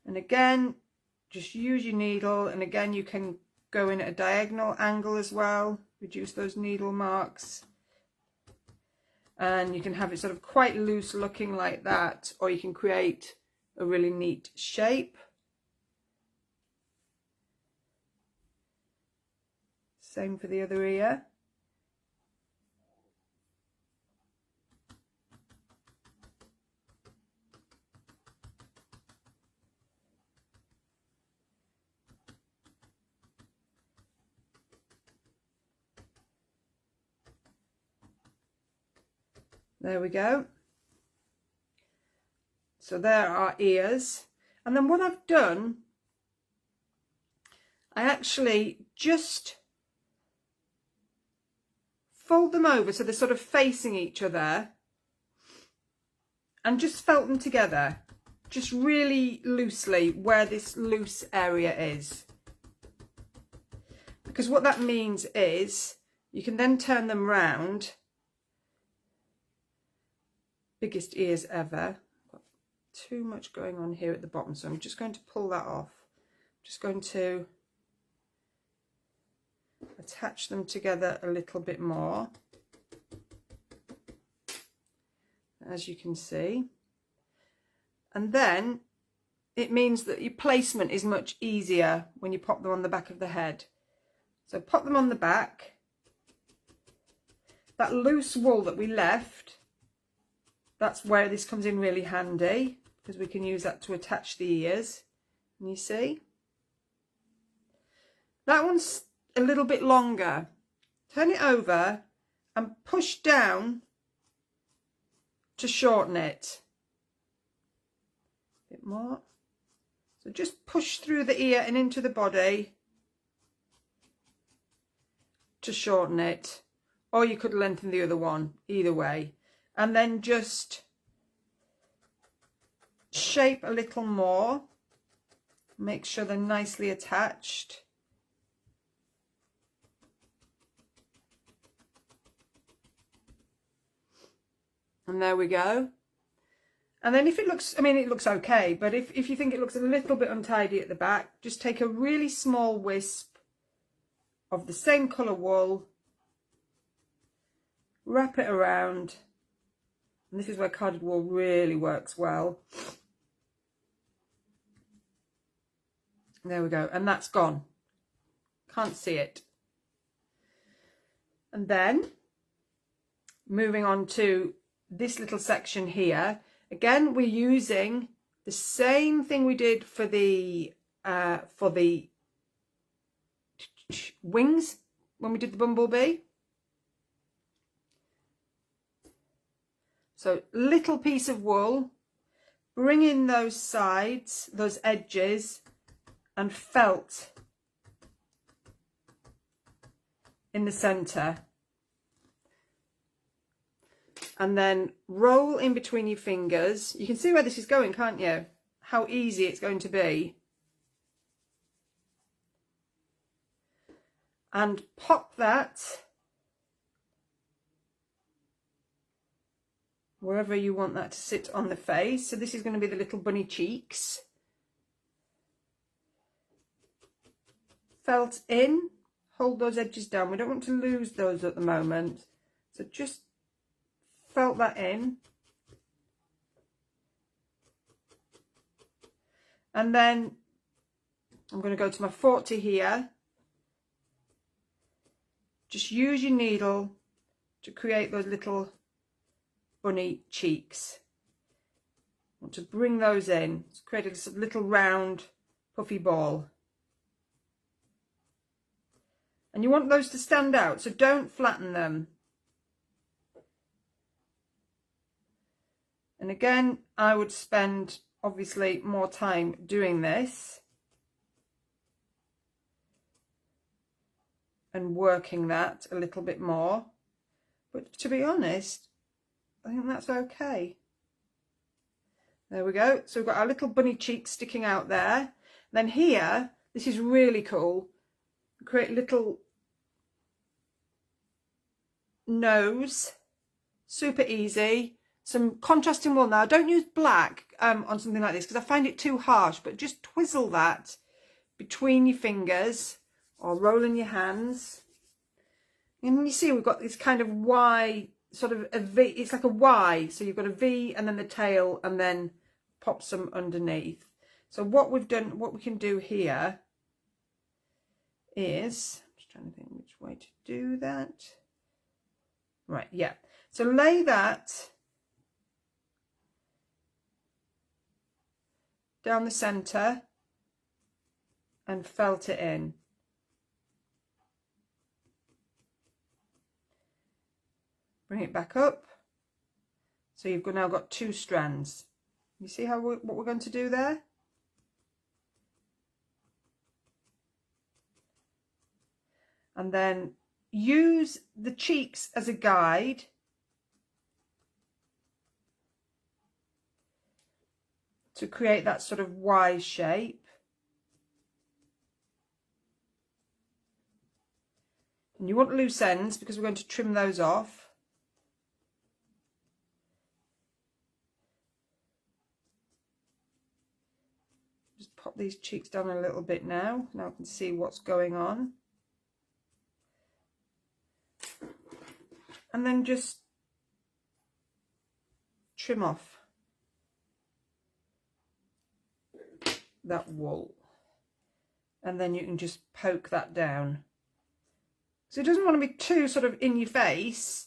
And again, just use your needle, and again you can go in at a diagonal angle as well, reduce those needle marks, and you can have it sort of quite loose looking like that, or you can create a really neat shape. Same for the other ear. There we go. So there are ears. And then what I've done, I actually just fold them over so they're sort of facing each other and just felt them together, just really loosely where this loose area is. Because what that means is You can then turn them round. Biggest ears ever. Got too much going on here at the bottom, so I'm just going to pull that off. Just going to attach them together a little bit more, as you can see. And then it means that your placement is much easier when you pop them on the back of the head. So pop them on the back. That loose wool that we left, that's where this comes in really handy, because we can use that to attach the ears. And you see? That one's a little bit longer. Turn it over and push down to shorten it. A bit more. So just push through the ear and into the body to shorten it. Or you could lengthen the other one, either way. And then just shape a little more. Make sure they're nicely attached. And there we go. And then if it looks, I mean, it looks okay, but if you think it looks a little bit untidy at the back, just take a really small wisp of the same colour wool, wrap it around, and this is where carded wool really works well. There we go, and that's gone. Can't see it. And then, moving on to this little section here, again, we're using the same thing we did for the wings when we did the bumblebee. So little piece of wool, bring in those sides, those edges, and felt in the center. And then roll in between your fingers. You can see where this is going, can't you? How easy it's going to be. And pop that wherever you want that to sit on the face. So this is going to be the little bunny cheeks. Felt in, hold those edges down. We don't want to lose those at the moment. So just felt that in. And then I'm going to go to my 40 here. Just use your needle to create those little bunny cheeks. I want to bring those in. Let's create a little round puffy ball. And you want those to stand out, so don't flatten them. And again, I would spend obviously more time doing this and working that a little bit more. But to be honest, I think that's okay. There we go. So we've got our little bunny cheeks sticking out there. Then here, this is really cool. Create a little nose, super easy. Some contrasting wool now. Don't use black on something like this because I find it too harsh, but just twizzle that between your fingers or roll in your hands. And you see we've got this kind of Y, sort of a V, it's like a Y. So you've got a V and then the tail and then pop some underneath. So what we've done, what we can do here is, I'm just trying to think which way to do that. Right, yeah. So lay that down the centre and felt it in. Bring it back up. So you've now got two strands. You see how what we're going to do there? And then use the cheeks as a guide. To create that sort of Y shape. And you want loose ends because we're going to trim those off. Just pop these cheeks down a little bit now. Now I can see what's going on. And then just trim off that wool. And then you can just poke that down. So it doesn't want to be too sort of in your face.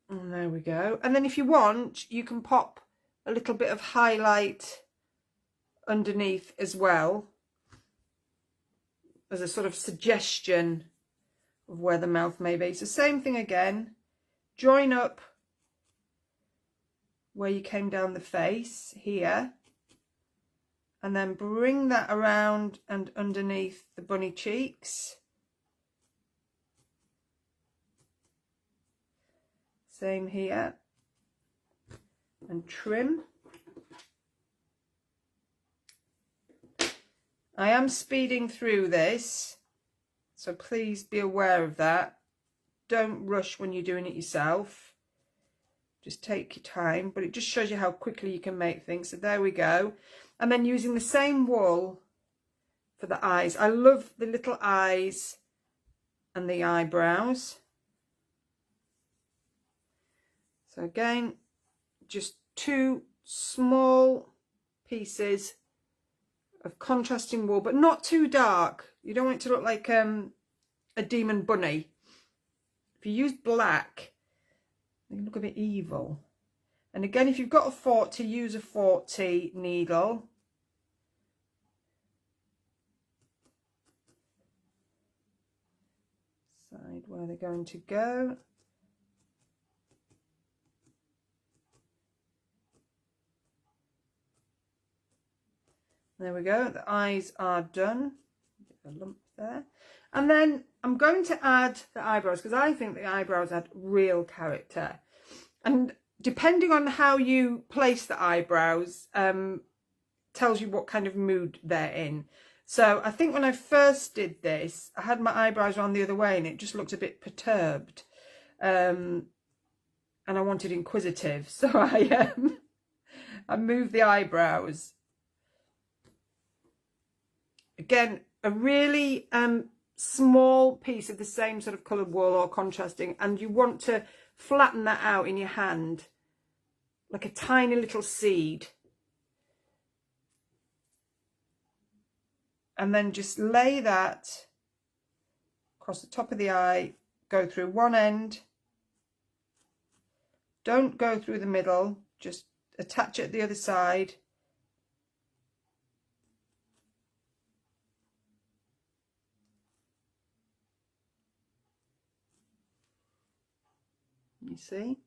And there we go. And then if you want, you can pop a little bit of highlight underneath as well, as a sort of suggestion of where the mouth may be. So same thing again, join up where you came down the face here, and then bring that around and underneath the bunny cheeks. Same here, and trim. I am speeding through this, so please be aware of that. Don't rush when you're doing it yourself. Just take your time, but it just shows you how quickly you can make things. So there we go. And then using the same wool for the eyes. I love the little eyes and the eyebrows. So again, just 2 small pieces of contrasting wool, but not too dark. You don't want it to look like a demon bunny. If you use black, they look a bit evil. And again, if you've got a 40, use a 40 needle. Decide where they're going to go. There we go, the eyes are done. A lump there. And then I'm going to add the eyebrows, because I think the eyebrows add real character. And depending on how you place the eyebrows, tells you what kind of mood they're in. So I think when I first did this, I had my eyebrows on the other way and it just looked a bit perturbed. And I wanted inquisitive, so I moved the eyebrows. Again, a really small piece of the same sort of coloured wool or contrasting, and you want to flatten that out in your hand like a tiny little seed. And then just lay that across the top of the eye, go through one end. Don't go through the middle, just attach it at the other side. You see?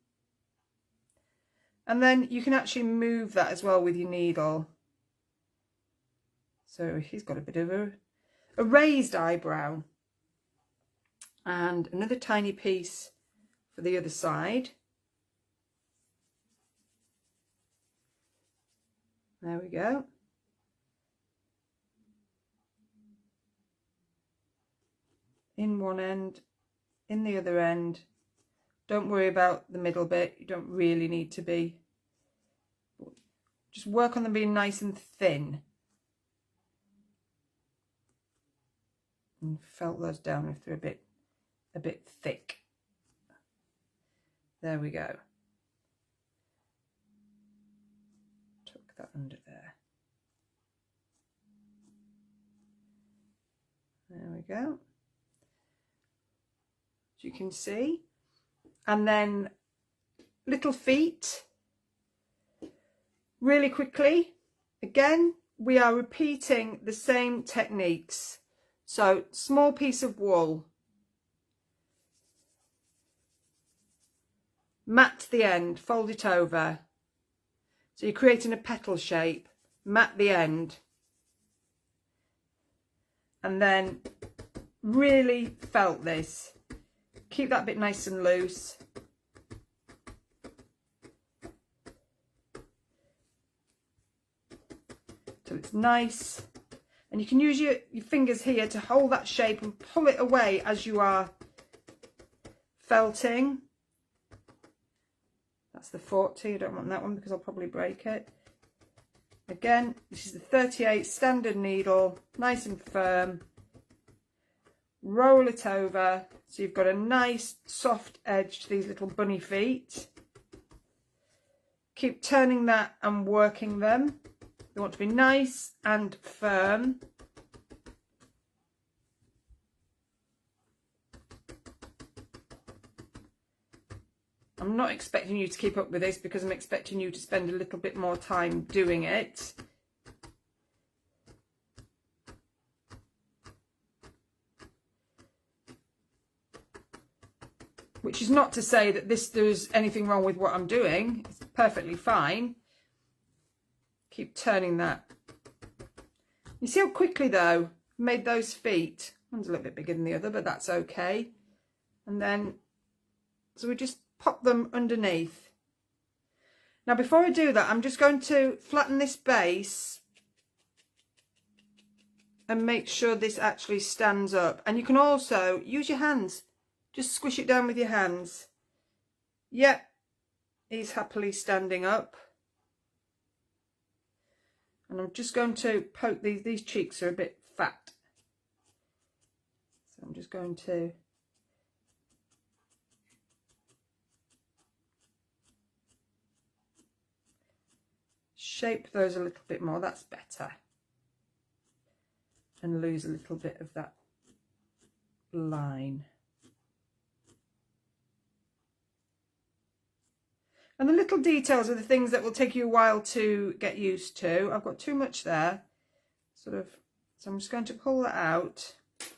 And then you can actually move that as well with your needle. So he's got a bit of a raised eyebrow. And another tiny piece for the other side. There we go. In one end, in the other end. Don't worry about the middle bit, you don't really need to be. Just work on them being nice and thin. And felt those down if they're a bit thick. There we go. Tuck that under there. There we go. As you can see. And then little feet, really quickly. Again, we are repeating the same techniques. So small piece of wool, mat the end, fold it over. So you're creating a petal shape, mat the end. And then really felt this. Keep that bit nice and loose. Till it's nice. And you can use your fingers here to hold that shape and pull it away as you are felting. That's the 40, I don't want that one because I'll probably break it. Again, this is the 38 standard needle, nice and firm. Roll it over so you've got a nice soft edge to these little bunny feet. Keep turning that and working them. They want to be nice and firm. I'm not expecting you to keep up with this because I'm expecting you to spend a little bit more time doing it. Which is not to say that there's anything wrong with what I'm doing. It's perfectly fine. Keep turning that. You see how quickly though I made those feet? One's a little bit bigger than the other, but that's okay. And then, so we just pop them underneath. Now before I do that, I'm just going to flatten this base and make sure this actually stands up. And you can also use your hands. Just squish it down with your hands. Yep, he's happily standing up. And I'm just going to poke these cheeks are a bit fat. So I'm just going to shape those a little bit more, that's better. And lose a little bit of that line. And the little details are the things that will take you a while to get used to. I've got too much there, so I'm just going to pull that out.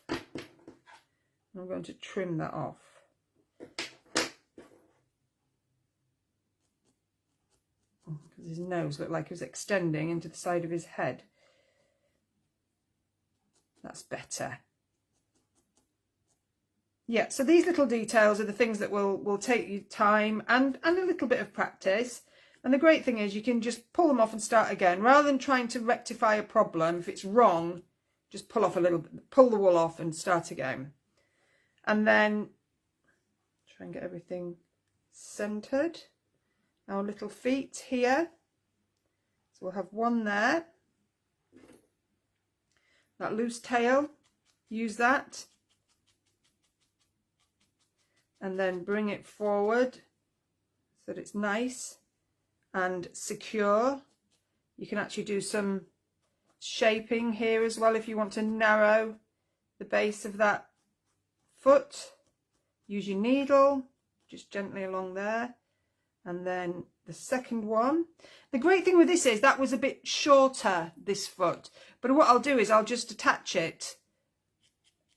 I'm going to trim that off. Because his nose looked like it was extending into the side of his head. That's better. Yeah, so these little details are the things that will take you time and a little bit of practice. And the great thing is you can just pull them off and start again. Rather than trying to rectify a problem, if it's wrong, just pull off a little bit, pull the wool off and start again. And then try and get everything centered. Our little feet here. So we'll have one there. That loose tail, use that. And then bring it forward so that it's nice and secure. You can actually do some shaping here as well if you want to narrow the base of that foot. Use your needle just gently along there. And then the second one. The great thing with this is that was a bit shorter, this foot. But what I'll do is I'll just attach it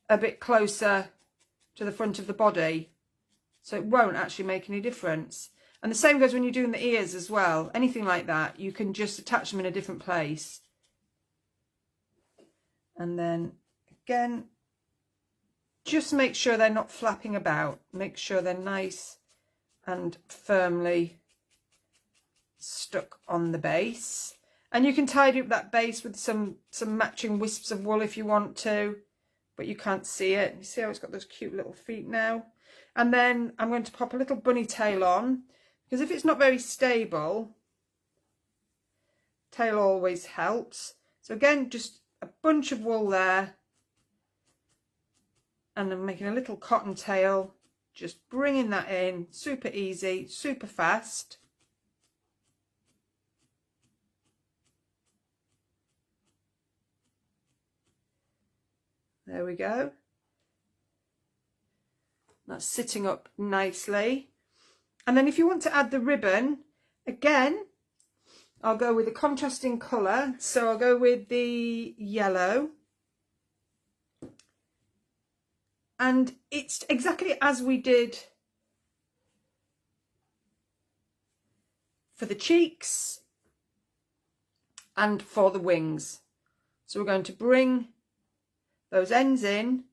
a bit closer to the front of the body. So it won't actually make any difference. And the same goes when you're doing the ears as well. Anything like that, you can just attach them in a different place. And then again, just make sure they're not flapping about. Make sure they're nice and firmly stuck on the base. And you can tidy up that base with some matching wisps of wool if you want to, but you can't see it. You see how it's got those cute little feet now? And then I'm going to pop a little bunny tail on, because if it's not very stable, tail always helps. So again, just a bunch of wool there. And I'm making a little cotton tail, just bringing that in, super easy, super fast. There we go. That's sitting up nicely. And then if you want to add the ribbon, again, I'll go with a contrasting colour. So I'll go with the yellow. And it's exactly as we did for the cheeks and for the wings. So we're going to bring those ends in,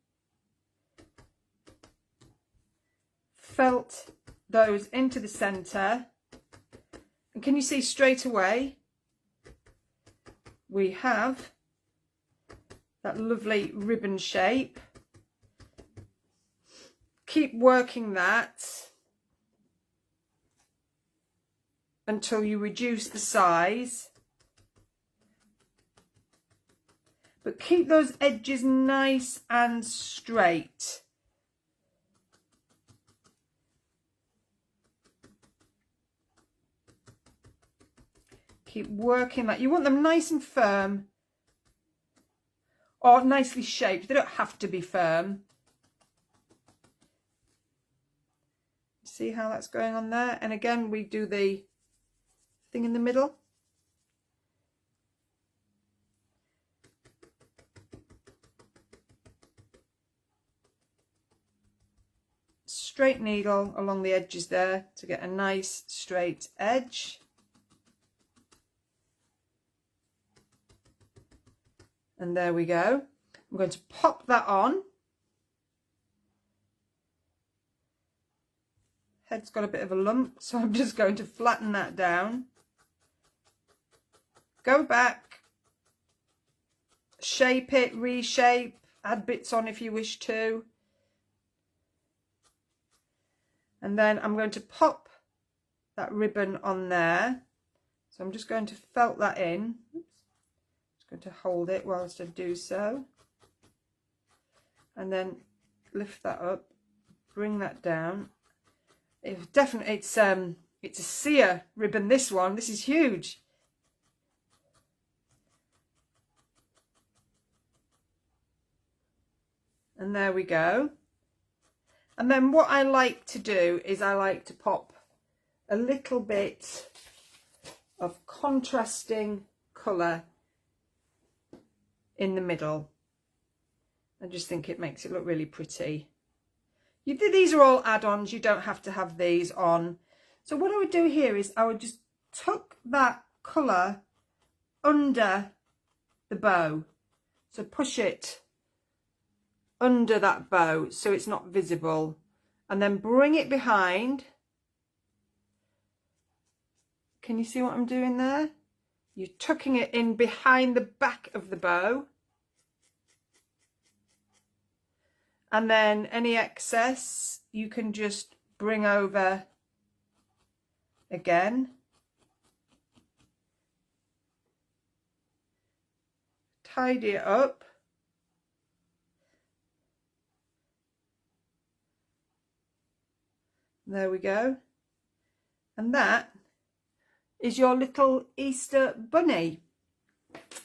felt those into the centre, and can you see straight away we have that lovely ribbon shape. Keep working that until you reduce the size. But keep those edges nice and straight. Keep working that. You want them nice and firm or nicely shaped. They don't have to be firm. See how that's going on there? And again, we do the thing in the middle. Straight needle along the edges there to get a nice straight edge. And there we go. I'm going to pop that on. Head's got a bit of a lump, so I'm just going to flatten that down. Go back, shape it, reshape, add bits on if you wish to. And then I'm going to pop that ribbon on there. So I'm just going to felt that in. Oops. Just going to hold it whilst I do so. And then lift that up, bring that down. It's a sear ribbon, this one. This is huge. And there we go. And then what I like to do is I like to pop a little bit of contrasting colour in the middle. I just think it makes it look really pretty. These are all add-ons, you don't have to have these on. So what I would do here is I would just tuck that colour under the bow. So push it under that bow so it's not visible. And then bring it behind. Can you see what I'm doing there? You're tucking it in behind the back of the bow. And then any excess you can just bring over again. Tidy it up. There we go. And that is your little Easter bunny.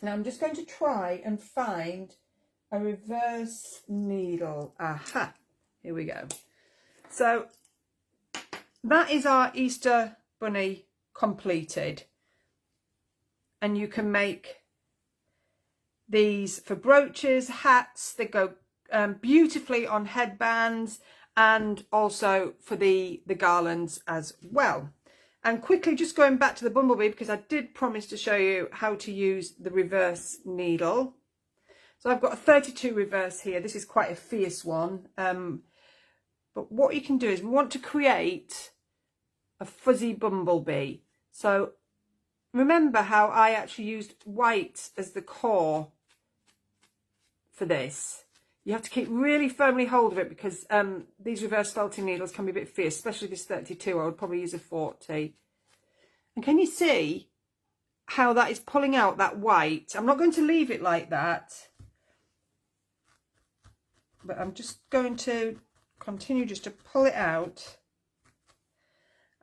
Now I'm just going to try and find a reverse needle. Aha, here we go. So that is our Easter bunny completed, and you can make these for brooches, hats. They go beautifully on headbands, and also for the garlands as well. And quickly, just going back to the bumblebee, because I did promise to show you how to use the reverse needle. So I've got a 32 reverse here. This is quite a fierce one. But what you can do is we want to create a fuzzy bumblebee. So remember how I actually used white as the core for this. You have to keep really firmly hold of it because these reverse felting needles can be a bit fierce, especially this 32. I would probably use a 40. And can you see how that is pulling out that white? I'm not going to leave it like that, but I'm just going to continue just to pull it out.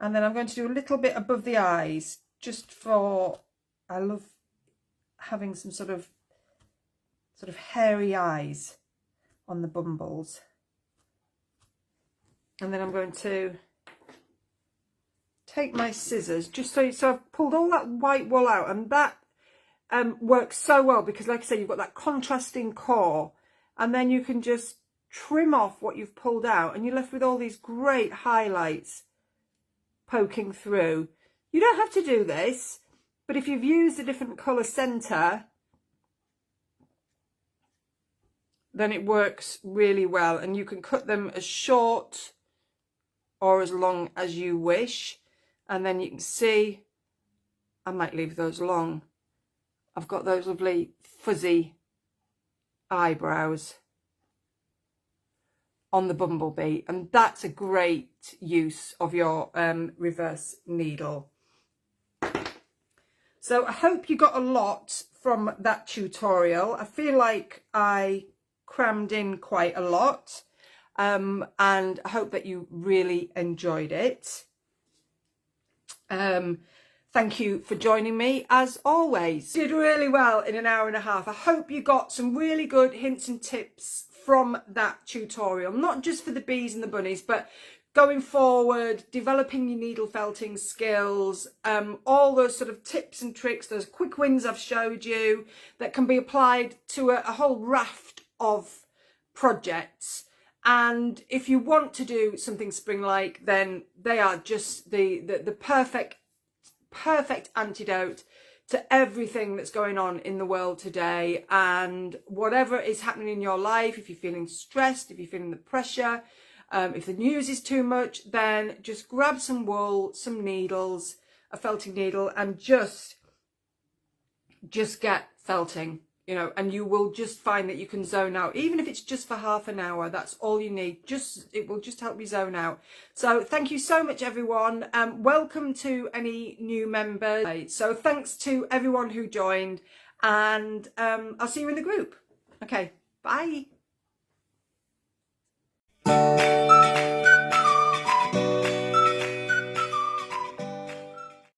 And then I'm going to do a little bit above the eyes, just for, I love having some sort of hairy eyes on the bumbles. And then I'm going to take my scissors, just so I've pulled all that white wool out, and that works so well because, like I said, you've got that contrasting core, and then you can just trim off what you've pulled out, and you're left with all these great highlights poking through. You don't have to do this, but if you've used a different colour centre, then it works really well, and you can cut them as short or as long as you wish. And then you can see, I might leave those long. I've got those lovely fuzzy eyebrows on the bumblebee, and that's a great use of your reverse needle. So I hope you got a lot from that tutorial. I feel like I crammed in quite a lot, and I hope that you really enjoyed it. Thank you for joining me as always. Did really well in an hour and a half. I hope you got some really good hints and tips from that tutorial, not just for the bees and the bunnies, but going forward, developing your needle felting skills, all those sort of tips and tricks, those quick wins I've showed you that can be applied to a whole raft of projects. And if you want to do something spring-like, then they are just the perfect antidote to everything that's going on in the world today. And whatever is happening in your life, if you're feeling stressed, if you're feeling the pressure, if the news is too much, then just grab some wool, some needles, a felting needle, and just get felting, you know, and you will just find that you can zone out. Even if it's just for half an hour, that's all you need. It will just help you zone out. So thank you so much, everyone. Welcome to any new members. So thanks to everyone who joined, and I'll see you in the group. Okay, bye.